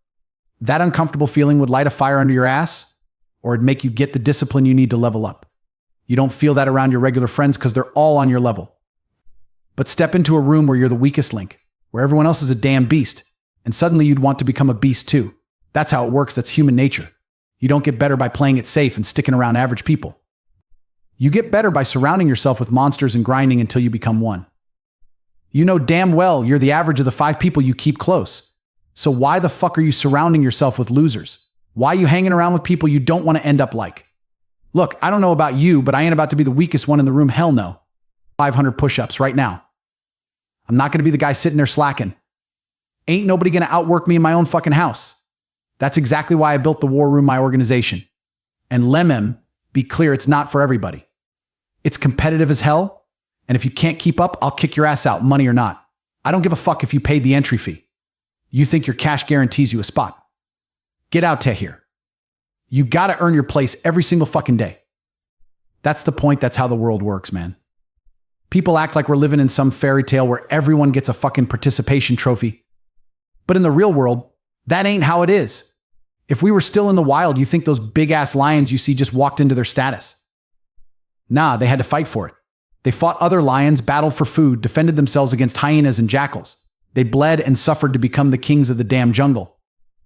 That uncomfortable feeling would light a fire under your ass, or it'd make you get the discipline you need to level up. You don't feel that around your regular friends because they're all on your level. But step into a room where you're the weakest link, where everyone else is a damn beast, and suddenly you'd want to become a beast too. That's how it works. That's human nature. You don't get better by playing it safe and sticking around average people. You get better by surrounding yourself with monsters and grinding until you become one. You know damn well you're the average of the 5 people you keep close. So why the fuck are you surrounding yourself with losers? Why are you hanging around with people you don't want to end up like? Look, I don't know about you, but I ain't about to be the weakest one in the room. Hell no. 500 push-ups right now. I'm not going to be the guy sitting there slacking. Ain't nobody going to outwork me in my own fucking house. That's exactly why I built the War Room, my organization. And lemem, be clear, it's not for everybody. It's competitive as hell, and if you can't keep up, I'll kick your ass out, money or not. I don't give a fuck if you paid the entry fee. You think your cash guarantees you a spot. Get out to here. You got to earn your place every single fucking day. That's the point. That's how the world works, man. People act like we're living in some fairy tale where everyone gets a fucking participation trophy. But in the real world, that ain't how it is. If we were still in the wild, you think those big-ass lions you see just walked into their status? Nah, they had to fight for it. They fought other lions, battled for food, defended themselves against hyenas and jackals. They bled and suffered to become the kings of the damn jungle.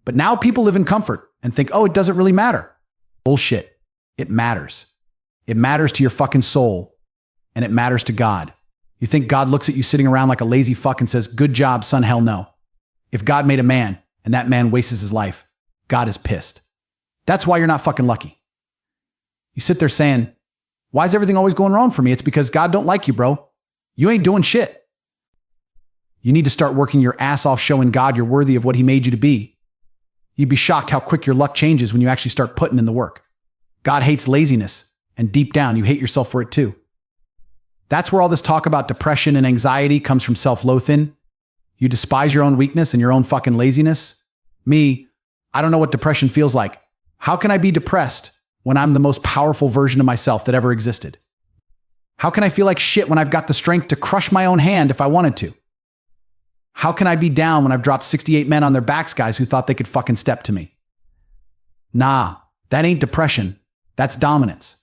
But now people live in comfort and think, oh, it doesn't really matter. Bullshit. It matters. It matters to your fucking soul. And it matters to God. You think God looks at you sitting around like a lazy fuck and says, good job, son? Hell no. If God made a man and that man wastes his life, God is pissed. That's why you're not fucking lucky. You sit there saying, why is everything always going wrong for me? It's because God don't like you, bro. You ain't doing shit. You need to start working your ass off showing God you're worthy of what he made you to be. You'd be shocked how quick your luck changes when you actually start putting in the work. God hates laziness, and deep down, you hate yourself for it too. That's where all this talk about depression and anxiety comes from self-loathing. You despise your own weakness and your own fucking laziness. Me, I don't know what depression feels like. How can I be depressed when I'm the most powerful version of myself that ever existed? How can I feel like shit when I've got the strength to crush my own hand if I wanted to? How can I be down when I've dropped 68 men on their backs, guys who thought they could fucking step to me? Nah, that ain't depression. That's dominance.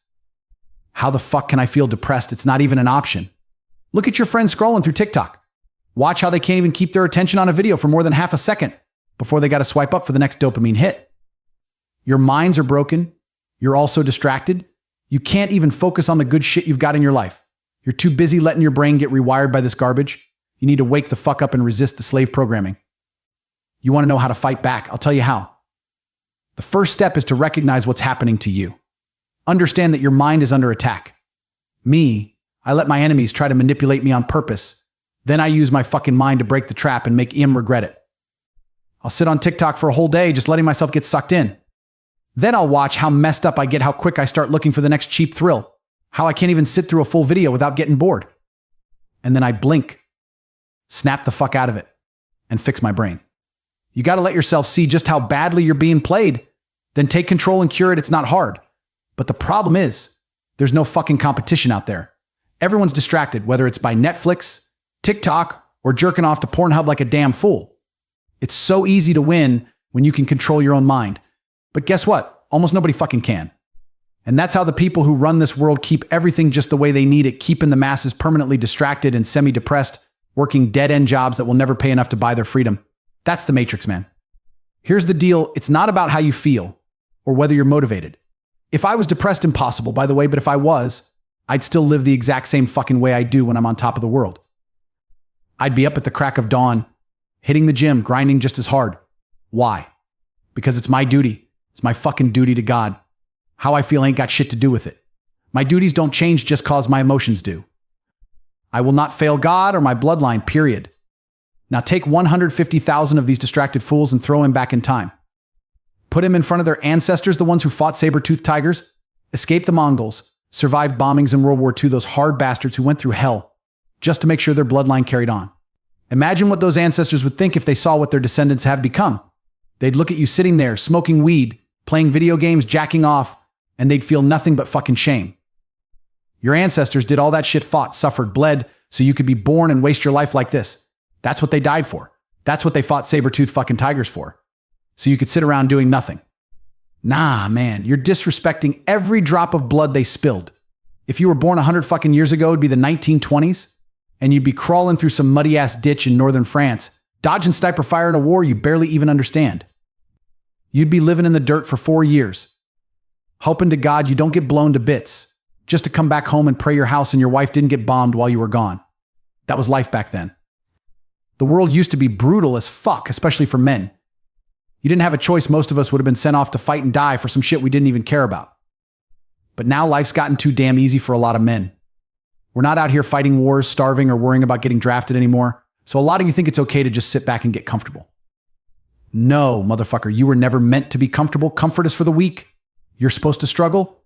How the fuck can I feel depressed? It's not even an option. Look at your friends scrolling through TikTok. Watch how they can't even keep their attention on a video for more than half a second before they got to swipe up for the next dopamine hit. Your minds are broken. You're also distracted. You can't even focus on the good shit you've got in your life. You're too busy letting your brain get rewired by this garbage. You need to wake the fuck up and resist the slave programming. You want to know how to fight back? I'll tell you how. The first step is to recognize what's happening to you. Understand that your mind is under attack. Me, I let my enemies try to manipulate me on purpose. Then I use my fucking mind to break the trap and make him regret it. I'll sit on TikTok for a whole day just letting myself get sucked in. Then I'll watch how messed up I get, how quick I start looking for the next cheap thrill, how I can't even sit through a full video without getting bored. And then I blink, snap the fuck out of it, and fix my brain. You got to let yourself see just how badly you're being played. Then take control and cure it. It's not hard. But the problem is, there's no fucking competition out there. Everyone's distracted, whether it's by Netflix, TikTok, or jerking off to Pornhub like a damn fool. It's so easy to win when you can control your own mind. But guess what? Almost nobody fucking can. And that's how the people who run this world keep everything just the way they need it, keeping the masses permanently distracted and semi-depressed, working dead-end jobs that will never pay enough to buy their freedom. That's the Matrix, man. Here's the deal. It's not about how you feel or whether you're motivated. If I was depressed, impossible, by the way, but if I was, I'd still live the exact same fucking way I do when I'm on top of the world. I'd be up at the crack of dawn, hitting the gym, grinding just as hard. Why? Because it's my duty. It's my fucking duty to God. How I feel ain't got shit to do with it. My duties don't change just cause my emotions do. I will not fail God or my bloodline, period. Now take 150,000 of these distracted fools and throw him back in time. Put him in front of their ancestors, the ones who fought saber-toothed tigers, escaped the Mongols, survived bombings in World War II, those hard bastards who went through hell just to make sure their bloodline carried on. Imagine what those ancestors would think if they saw what their descendants have become. They'd look at you sitting there, smoking weed, playing video games, jacking off, and they'd feel nothing but fucking shame. Your ancestors did all that shit, fought, suffered, bled, so you could be born and waste your life like this. That's what they died for. That's what they fought saber-toothed fucking tigers for. So you could sit around doing nothing. Nah, man, you're disrespecting every drop of blood they spilled. If you were born 100 fucking years ago, it'd be the 1920s, and you'd be crawling through some muddy-ass ditch in northern France, dodging sniper fire in a war you barely even understand. You'd be living in the dirt for 4 years, hoping to God you don't get blown to bits, just to come back home and pray your house and your wife didn't get bombed while you were gone. That was life back then. The world used to be brutal as fuck, especially for men. You didn't have a choice. Most of us would have been sent off to fight and die for some shit we didn't even care about. But now life's gotten too damn easy for a lot of men. We're not out here fighting wars, starving, or worrying about getting drafted anymore. So a lot of you think it's okay to just sit back and get comfortable. No, motherfucker, you were never meant to be comfortable. Comfort is for the weak. You're supposed to struggle,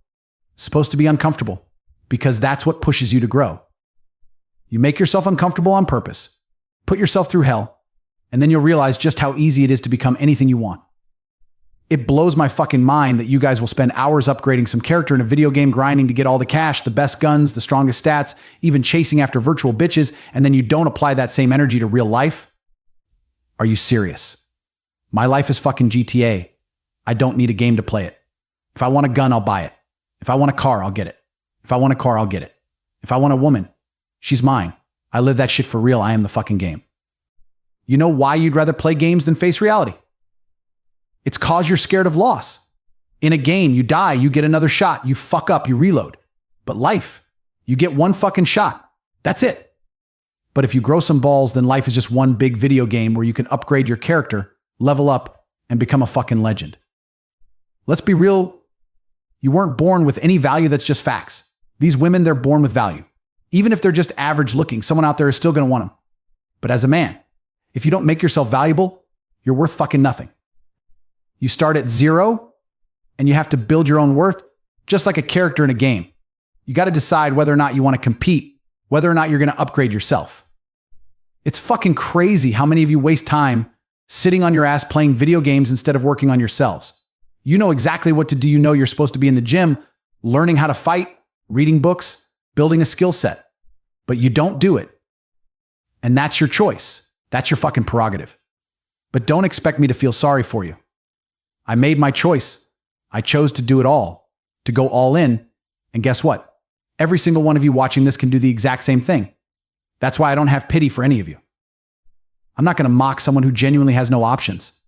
supposed to be uncomfortable, because that's what pushes you to grow. You make yourself uncomfortable on purpose, put yourself through hell, and then you'll realize just how easy it is to become anything you want. It blows my fucking mind that you guys will spend hours upgrading some character in a video game, grinding to get all the cash, the best guns, the strongest stats, even chasing after virtual bitches, and then you don't apply that same energy to real life? Are you serious? My life is fucking GTA. I don't need a game to play it. If I want a gun, I'll buy it. If I want a car, I'll get it. If I want a car, I'll get it. If I want a woman, she's mine. I live that shit for real. I am the fucking game. You know why you'd rather play games than face reality? It's cause you're scared of loss. In a game, you die, you get another shot, you fuck up, you reload. But life, you get one fucking shot. That's it. But if you grow some balls, then life is just one big video game where you can upgrade your character, level up, and become a fucking legend. Let's be real. You weren't born with any value. That's just facts. These women, they're born with value. Even if they're just average looking, someone out there is still going to want them. But as a man, if you don't make yourself valuable, you're worth fucking nothing. You start at zero and you have to build your own worth just like a character in a game. You got to decide whether or not you want to compete, whether or not you're going to upgrade yourself. It's fucking crazy how many of you waste time sitting on your ass playing video games instead of working on yourselves. You know exactly what to do. You know you're supposed to be in the gym, learning how to fight, reading books, building a skill set. But you don't do it. And that's your choice. That's your fucking prerogative. But don't expect me to feel sorry for you. I made my choice. I chose to do it all, to go all in. And guess what? Every single one of you watching this can do the exact same thing. That's why I don't have pity for any of you. I'm not going to mock someone who genuinely has no options.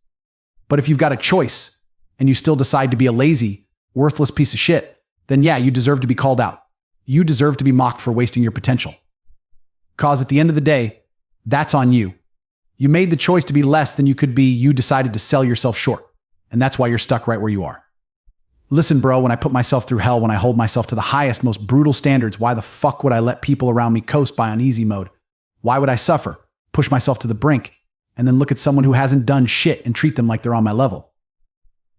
But if you've got a choice and you still decide to be a lazy, worthless piece of shit, then yeah, you deserve to be called out. You deserve to be mocked for wasting your potential. Because at the end of the day, that's on you. You made the choice to be less than you could be. You decided to sell yourself short. And that's why you're stuck right where you are. Listen, bro, when I put myself through hell, when I hold myself to the highest, most brutal standards, why the fuck would I let people around me coast by on easy mode? Why would I suffer, push myself to the brink, and then look at someone who hasn't done shit and treat them like they're on my level?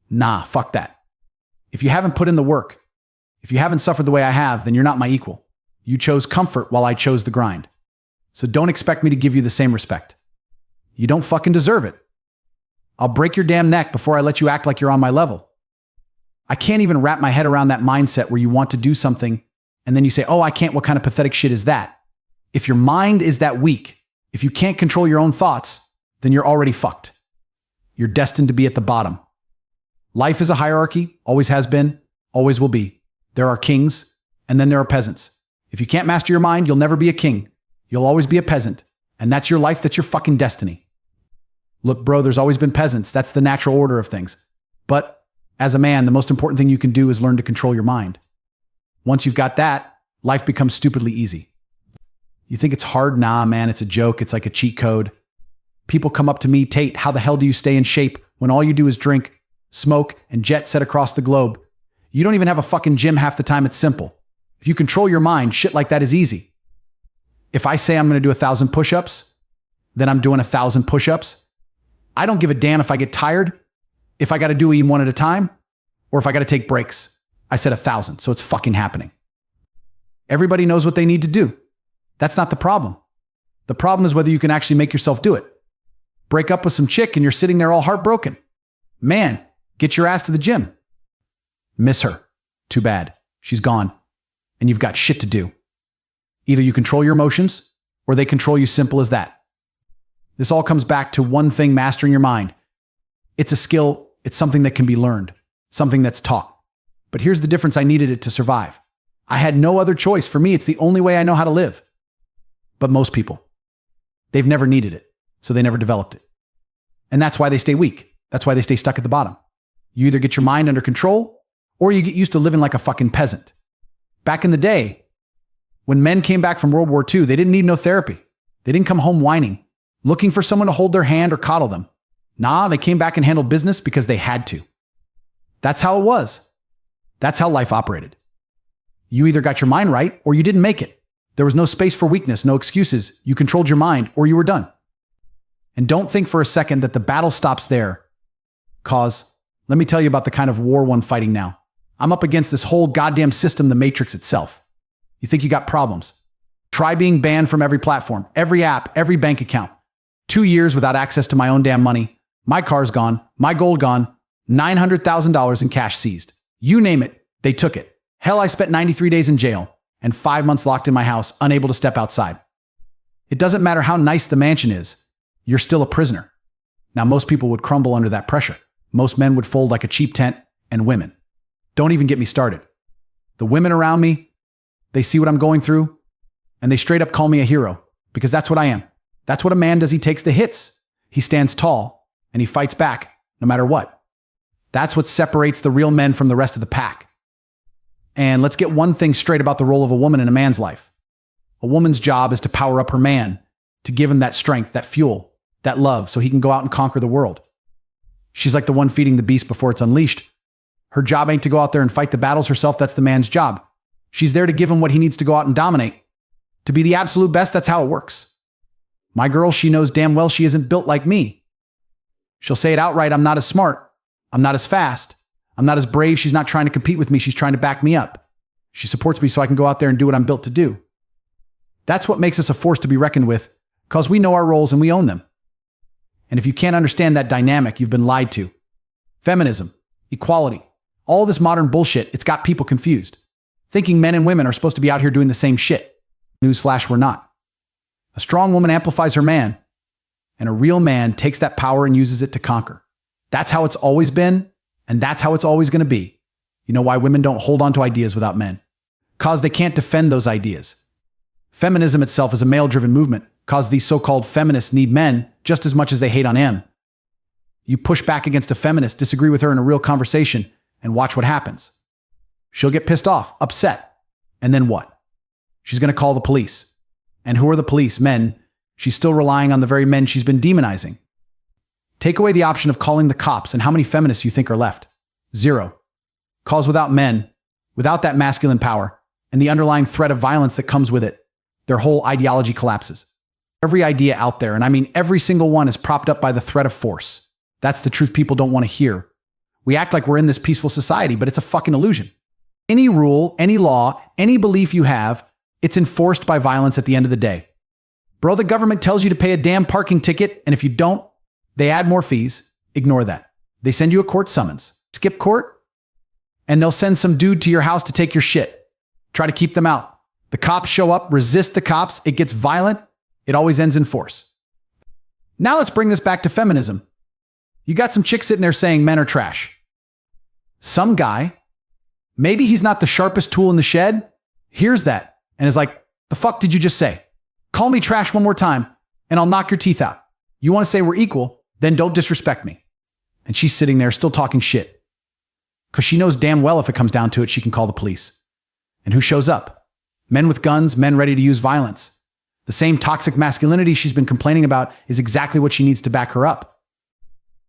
Nah, fuck that. If you haven't put in the work, if you haven't suffered the way I have, then you're not my equal. You chose comfort while I chose the grind. So don't expect me to give you the same respect. You don't fucking deserve it. I'll break your damn neck before I let you act like you're on my level. I can't even wrap my head around that mindset where you want to do something and then you say, oh, I can't. What kind of pathetic shit is that? If your mind is that weak, if you can't control your own thoughts, then you're already fucked. You're destined to be at the bottom. Life is a hierarchy, always has been, always will be. There are kings, and then there are peasants. If you can't master your mind, you'll never be a king. You'll always be a peasant. And that's your life, that's your fucking destiny. Look, bro, there's always been peasants. That's the natural order of things. But as a man, the most important thing you can do is learn to control your mind. Once you've got that, life becomes stupidly easy. You think it's hard? Nah, man, it's a joke. It's like a cheat code. People come up to me, Tate, how the hell do you stay in shape when all you do is drink, smoke, and jet set across the globe? You don't even have a fucking gym half the time. It's simple. If you control your mind, shit like that is easy. If I say I'm going to do 1,000 push-ups, then I'm doing 1,000 push-ups. I don't give a damn if I get tired, if I got to do even one at a time, or if I got to take breaks. I said 1,000, so it's fucking happening. Everybody knows what they need to do. That's not the problem. The problem is whether you can actually make yourself do it. Break up with some chick and you're sitting there all heartbroken. Man, get your ass to the gym. Miss her. Too bad. She's gone. And you've got shit to do. Either you control your emotions, or they control you. Simple as that. This all comes back to one thing: mastering your mind. It's a skill. It's something that can be learned. Something that's taught. But here's the difference: I needed it to survive. I had no other choice. For me, it's the only way I know how to live. But most people, they've never needed it, so they never developed it. And that's why they stay weak. That's why they stay stuck at the bottom. You either get your mind under control, or you get used to living like a fucking peasant. Back in the day, when men came back from World War II, they didn't need no therapy. They didn't come home whining, looking for someone to hold their hand or coddle them. Nah, they came back and handled business because they had to. That's how it was. That's how life operated. You either got your mind right or you didn't make it. There was no space for weakness, no excuses. You controlled your mind or you were done. And don't think for a second that the battle stops there. Cause, let me tell you about the kind of war one fighting now. I'm up against this whole goddamn system, the Matrix itself. You think you got problems? Try being banned from every platform, every app, every bank account. 2 years without access to my own damn money. My car's gone, my gold gone, $900,000 in cash seized. You name it, they took it. Hell, I spent 93 days in jail and 5 months locked in my house, unable to step outside. It doesn't matter how nice the mansion is, you're still a prisoner. Now, most people would crumble under that pressure. Most men would fold like a cheap tent, and women. Don't even get me started. The women around me, they see what I'm going through, and they straight up call me a hero, because that's what I am. That's what a man does. He takes the hits. He stands tall, and he fights back, no matter what. That's what separates the real men from the rest of the pack. And let's get one thing straight about the role of a woman in a man's life. A woman's job is to power up her man, to give him that strength, that fuel, that love, so he can go out and conquer the world. She's like the one feeding the beast before it's unleashed. Her job ain't to go out there and fight the battles herself. That's the man's job. She's there to give him what he needs to go out and dominate. To be the absolute best, that's how it works. My girl, she knows damn well she isn't built like me. She'll say it outright, I'm not as smart. I'm not as fast. I'm not as brave. She's not trying to compete with me. She's trying to back me up. She supports me so I can go out there and do what I'm built to do. That's what makes us a force to be reckoned with, because we know our roles and we own them. And if you can't understand that dynamic, you've been lied to. Feminism, equality, all this modern bullshit, it's got people confused, thinking men and women are supposed to be out here doing the same shit. Newsflash, we're not. A strong woman amplifies her man, and a real man takes that power and uses it to conquer. That's how it's always been, and that's how it's always going to be. You know why women don't hold on to ideas without men? Because they can't defend those ideas. Feminism itself is a male-driven movement, because these so-called feminists need men just as much as they hate on him. You push back against a feminist, disagree with her in a real conversation, and watch what happens. She'll get pissed off, upset, and then what? She's going to call the police. And who are the police? Men. She's still relying on the very men she's been demonizing. Take away the option of calling the cops, and how many feminists you think are left? Zero. Cause without men, without that masculine power, and the underlying threat of violence that comes with it, their whole ideology collapses. Every idea out there, and I mean every single one, is propped up by the threat of force. That's the truth people don't want to hear. We act like we're in this peaceful society, but it's a fucking illusion. Any rule, any law, any belief you have, it's enforced by violence at the end of the day. Bro, the government tells you to pay a damn parking ticket, and if you don't, they add more fees. Ignore that. They send you a court summons. Skip court, and they'll send some dude to your house to take your shit. Try to keep them out. The cops show up, resist the cops, it gets violent, it always ends in force. Now let's bring this back to feminism. You got some chick sitting there saying men are trash. Some guy, maybe he's not the sharpest tool in the shed, hears that and is like, the fuck did you just say? Call me trash one more time and I'll knock your teeth out. You want to say we're equal, then don't disrespect me. And she's sitting there still talking shit. Because she knows damn well if it comes down to it, she can call the police. And who shows up? Men with guns, men ready to use violence. The same toxic masculinity she's been complaining about is exactly what she needs to back her up.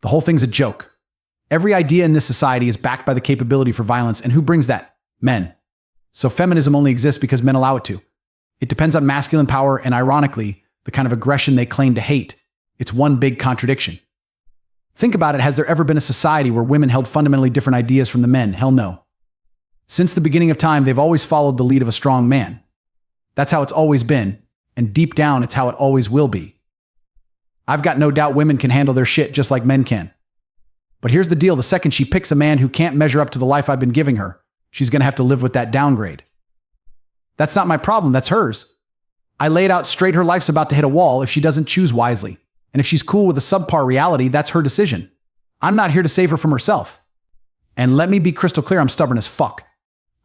The whole thing's a joke. Every idea in this society is backed by the capability for violence, and who brings that? Men. So feminism only exists because men allow it to. It depends on masculine power and, ironically, the kind of aggression they claim to hate. It's one big contradiction. Think about it, has there ever been a society where women held fundamentally different ideas from the men? Hell no. Since the beginning of time, they've always followed the lead of a strong man. That's how it's always been, and deep down, it's how it always will be. I've got no doubt women can handle their shit just like men can. But here's the deal, the second she picks a man who can't measure up to the life I've been giving her, she's going to have to live with that downgrade. That's not my problem, that's hers. I laid out straight her life's about to hit a wall if she doesn't choose wisely. And if she's cool with a subpar reality, that's her decision. I'm not here to save her from herself. And let me be crystal clear, I'm stubborn as fuck.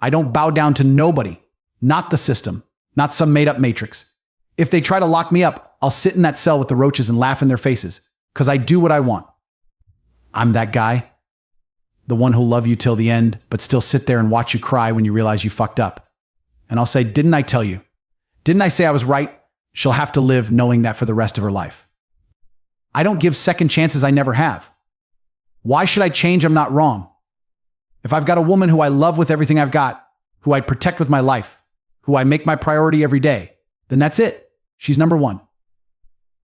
I don't bow down to nobody, not the system, not some made-up matrix. If they try to lock me up, I'll sit in that cell with the roaches and laugh in their faces, because I do what I want. I'm that guy, the one who'll love you till the end, but still sit there and watch you cry when you realize you fucked up. And I'll say, didn't I tell you? Didn't I say I was right? She'll have to live knowing that for the rest of her life. I don't give second chances, I never have. Why should I change? I'm not wrong. If I've got a woman who I love with everything I've got, who I protect with my life, who I make my priority every day, then that's it. She's number one.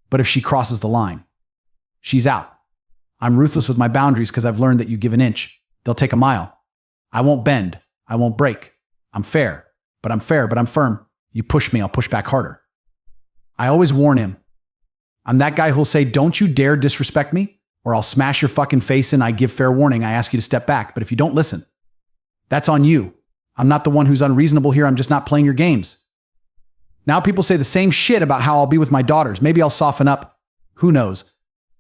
But if she crosses the line, she's out. I'm ruthless with my boundaries because I've learned that you give an inch, they'll take a mile. I won't bend. I won't break. I'm fair, but I'm firm. You push me, I'll push back harder. I always warn him. I'm that guy who'll say, don't you dare disrespect me, or I'll smash your fucking face in. I give fair warning. I ask you to step back. But if you don't listen, that's on you. I'm not the one who's unreasonable here. I'm just not playing your games. Now people say the same shit about how I'll be with my daughters. Maybe I'll soften up. Who knows?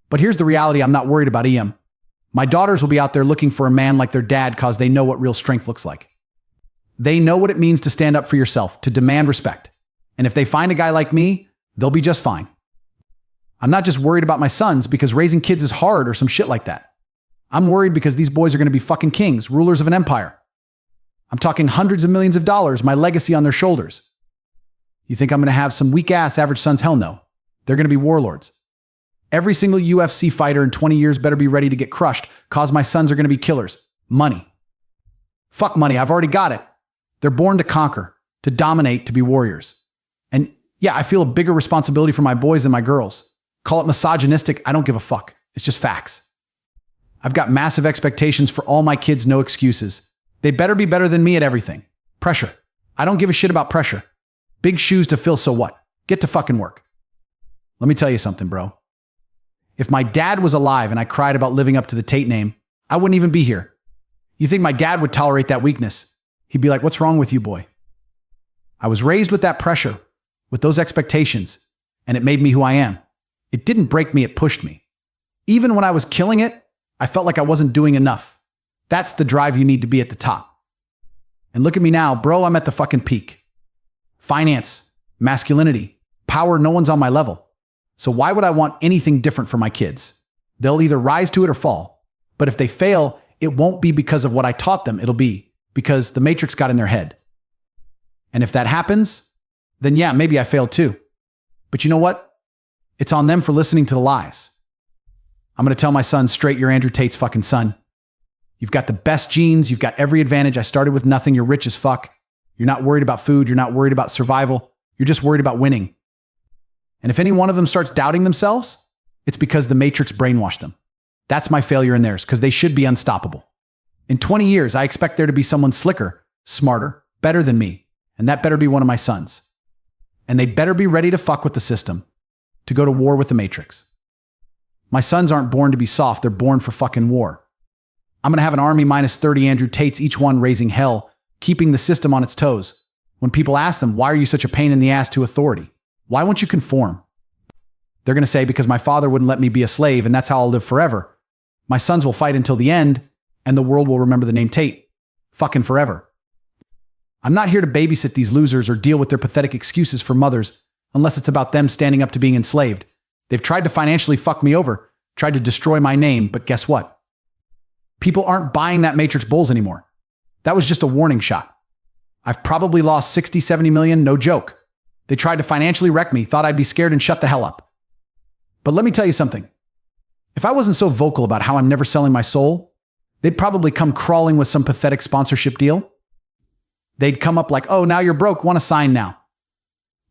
But here's the reality. I'm not worried about EM. My daughters will be out there looking for a man like their dad because they know what real strength looks like. They know what it means to stand up for yourself, to demand respect. And if they find a guy like me, they'll be just fine. I'm not just worried about my sons because raising kids is hard or some shit like that. I'm worried because these boys are going to be fucking kings, rulers of an empire. I'm talking hundreds of millions of dollars, my legacy on their shoulders. You think I'm going to have some weak-ass average sons? Hell no. They're going to be warlords. Every single UFC fighter in 20 years better be ready to get crushed, cause my sons are going to be killers. Money. Fuck money, I've already got it. They're born to conquer, to dominate, to be warriors. And Yeah, I feel a bigger responsibility for my boys than my girls. Call it misogynistic, I don't give a fuck. It's just facts. I've got massive expectations for all my kids, no excuses. They better be better than me at everything. Pressure. I don't give a shit about pressure. Big shoes to fill, so what? Get to fucking work. Let me tell you something, bro. If my dad was alive and I cried about living up to the Tate name, I wouldn't even be here. You think my dad would tolerate that weakness? He'd be like, what's wrong with you, boy? I was raised with that pressure, with those expectations, and it made me who I am. It didn't break me, it pushed me. Even when I was killing it, I felt like I wasn't doing enough. That's the drive you need to be at the top. And look at me now, bro, I'm at the fucking peak. Finance, masculinity, power, no one's on my level. So why would I want anything different for my kids? They'll either rise to it or fall. But if they fail, it won't be because of what I taught them. It'll be because the matrix got in their head. And if that happens, then yeah, maybe I failed too. But you know what? It's on them for listening to the lies. I'm going to tell my son straight, you're Andrew Tate's fucking son. You've got the best genes. You've got every advantage. I started with nothing. You're rich as fuck. You're not worried about food. You're not worried about survival. You're just worried about winning. And if any one of them starts doubting themselves, it's because the matrix brainwashed them. That's my failure in theirs, because they should be unstoppable. In 20 years, I expect there to be someone slicker, smarter, better than me. And that better be one of my sons. And they better be ready to fuck with the system, to go to war with the matrix. My sons aren't born to be soft. They're born for fucking war. I'm going to have an army minus 30 Andrew Tates, each one raising hell, keeping the system on its toes. When people ask them, why are you such a pain in the ass to authority? Why won't you conform? They're going to say, because my father wouldn't let me be a slave, and that's how I'll live forever. My sons will fight until the end, and the world will remember the name Tate. Fucking forever. I'm not here to babysit these losers or deal with their pathetic excuses for mothers, unless it's about them standing up to being enslaved. They've tried to financially fuck me over, tried to destroy my name, but guess what? People aren't buying that Matrix Bulls anymore. That was just a warning shot. I've probably lost 60, 70 million, no joke. They tried to financially wreck me, thought I'd be scared and shut the hell up. But let me tell you something. If I wasn't so vocal about how I'm never selling my soul, they'd probably come crawling with some pathetic sponsorship deal. They'd come up like, oh, now you're broke, want to sign now.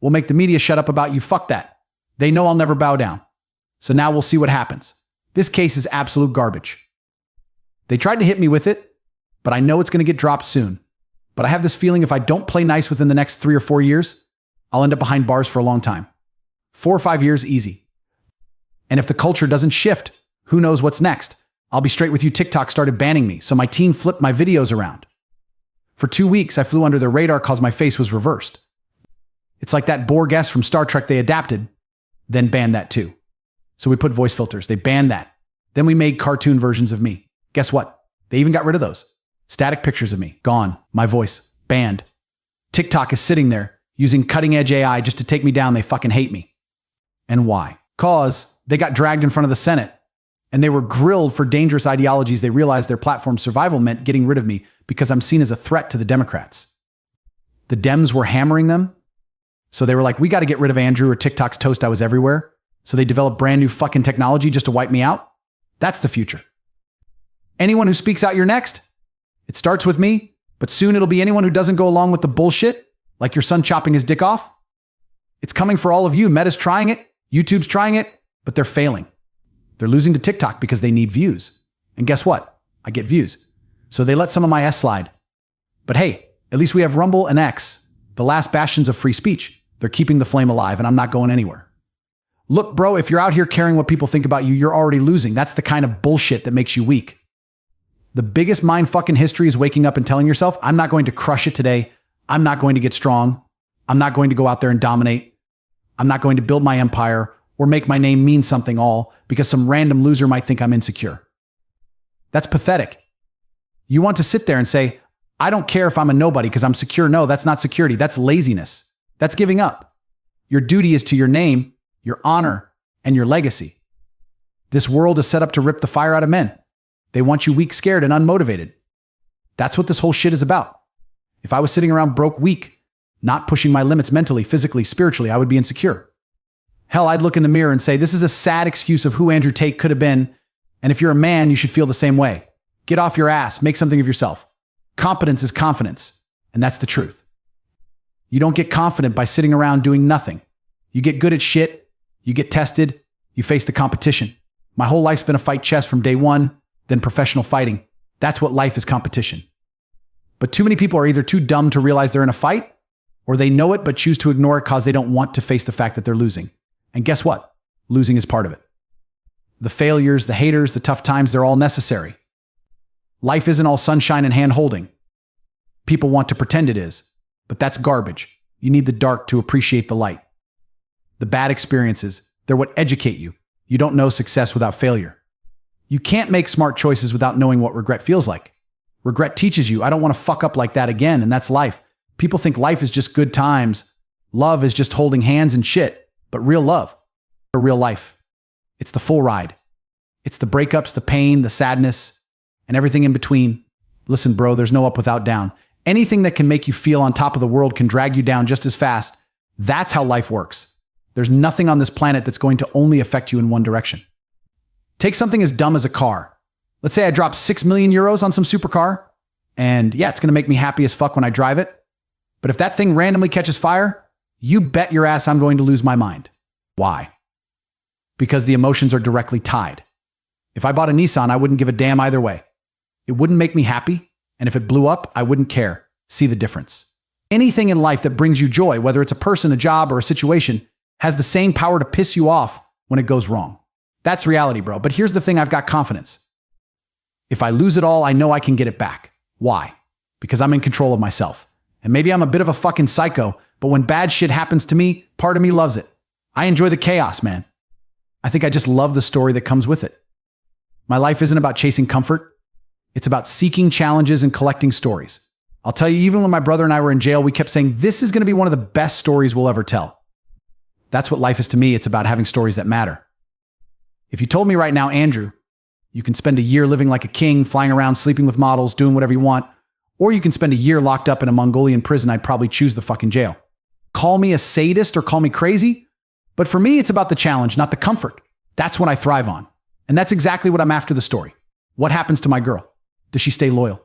We'll make the media shut up about you, fuck that. They know I'll never bow down. So now we'll see what happens. This case is absolute garbage. They tried to hit me with it, but I know it's going to get dropped soon. But I have this feeling if I don't play nice within the next 3 or 4 years, I'll end up behind bars for a long time. 4 or 5 years, easy. And if the culture doesn't shift, who knows what's next? I'll be straight with you. TikTok started banning me, so my team flipped my videos around. For 2 weeks, I flew under their radar because my face was reversed. It's like that Borg S from Star Trek they adapted, then banned that too. So we put voice filters, they banned that. Then we made cartoon versions of me. Guess what? They even got rid of those. Static pictures of me, gone. My voice, banned. TikTok is sitting there, using cutting-edge AI just to take me down. They fucking hate me. And why? Cause they got dragged in front of the Senate, and they were grilled for dangerous ideologies. They realized their platform's survival meant getting rid of me because I'm seen as a threat to the Democrats. The Dems were hammering them, so they were like, we got to get rid of Andrew or TikTok's toast. I was everywhere. So they developed brand new fucking technology just to wipe me out. That's the future. Anyone who speaks out, you're next. It starts with me, but soon it'll be anyone who doesn't go along with the bullshit, like your son chopping his dick off. It's coming for all of you. Meta's trying it. YouTube's trying it, but they're failing. They're losing to TikTok because they need views. And guess what? I get views. So they let some of my S slide. But hey, at least we have Rumble and X, the last bastions of free speech. They're keeping the flame alive, and I'm not going anywhere. Look, bro, if you're out here caring what people think about you, you're already losing. That's the kind of bullshit that makes you weak. The biggest mindfuck in history is waking up and telling yourself, I'm not going to crush it today. I'm not going to get strong. I'm not going to go out there and dominate. I'm not going to build my empire or make my name mean something all because some random loser might think I'm insecure. That's pathetic. You want to sit there and say, I don't care if I'm a nobody because I'm secure. No, that's not security. That's laziness. That's giving up. Your duty is to your name, your honor, and your legacy. This world is set up to rip the fire out of men. They want you weak, scared, and unmotivated. That's what this whole shit is about. If I was sitting around broke, weak, not pushing my limits mentally, physically, spiritually, I would be insecure. Hell, I'd look in the mirror and say, this is a sad excuse of who Andrew Tate could have been, and if you're a man, you should feel the same way. Get off your ass, make something of yourself. Competence is confidence, and that's the truth. You don't get confident by sitting around doing nothing. You get good at shit, you get tested, you face the competition. My whole life's been a fight chess from day one, then professional fighting. That's what life is, competition. But too many people are either too dumb to realize they're in a fight, or they know it but choose to ignore it because they don't want to face the fact that they're losing. And guess what? Losing is part of it. The failures, the haters, the tough times, they're all necessary. Life isn't all sunshine and hand-holding. People want to pretend it is, but that's garbage. You need the dark to appreciate the light. The bad experiences, they're what educate you. You don't know success without failure. You can't make smart choices without knowing what regret feels like. Regret teaches you, I don't want to fuck up like that again, and that's life. People think life is just good times. Love is just holding hands and shit. But real love, or real life, it's the full ride. It's the breakups, the pain, the sadness, and everything in between. Listen, bro, there's no up without down. Anything that can make you feel on top of the world can drag you down just as fast. That's how life works. There's nothing on this planet that's going to only affect you in one direction. Take something as dumb as a car. Let's say I drop 6 million euros on some supercar, and yeah, it's going to make me happy as fuck when I drive it. But if that thing randomly catches fire, you bet your ass I'm going to lose my mind. Why? Because the emotions are directly tied. If I bought a Nissan, I wouldn't give a damn either way. It wouldn't make me happy, and if it blew up, I wouldn't care. See the difference? Anything in life that brings you joy, whether it's a person, a job, or a situation, has the same power to piss you off when it goes wrong. That's reality, bro. But here's the thing, I've got confidence. If I lose it all, I know I can get it back. Why? Because I'm in control of myself. And maybe I'm a bit of a fucking psycho, but when bad shit happens to me, part of me loves it. I enjoy the chaos, man. I think I just love the story that comes with it. My life isn't about chasing comfort. It's about seeking challenges and collecting stories. I'll tell you, even when my brother and I were in jail, we kept saying, this is going to be one of the best stories we'll ever tell. That's what life is to me. It's about having stories that matter. If you told me right now, Andrew, you can spend a year living like a king, flying around, sleeping with models, doing whatever you want, or you can spend a year locked up in a Mongolian prison, I'd probably choose the fucking jail. Call me a sadist or call me crazy, but for me, it's about the challenge, not the comfort. That's what I thrive on. And that's exactly what I'm after the story. What happens to my girl? Does she stay loyal?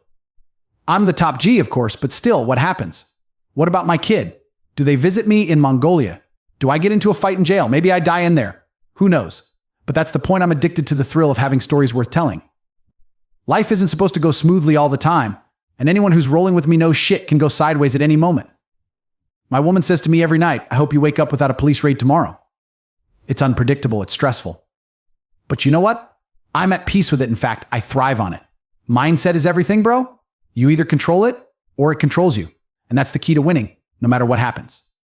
I'm the top G, of course, but still, what happens? What about my kid? Do they visit me in Mongolia? Do I get into a fight in jail? Maybe I die in there. Who knows? But that's the point. I'm addicted to the thrill of having stories worth telling. Life isn't supposed to go smoothly all the time, and anyone who's rolling with me knows shit can go sideways at any moment. My woman says to me every night, I hope you wake up without a police raid tomorrow. It's unpredictable. It's stressful. But you know what? I'm at peace with it. In fact, I thrive on it. Mindset is everything, bro. You either control it or it controls you. And that's the key to winning, no matter what happens.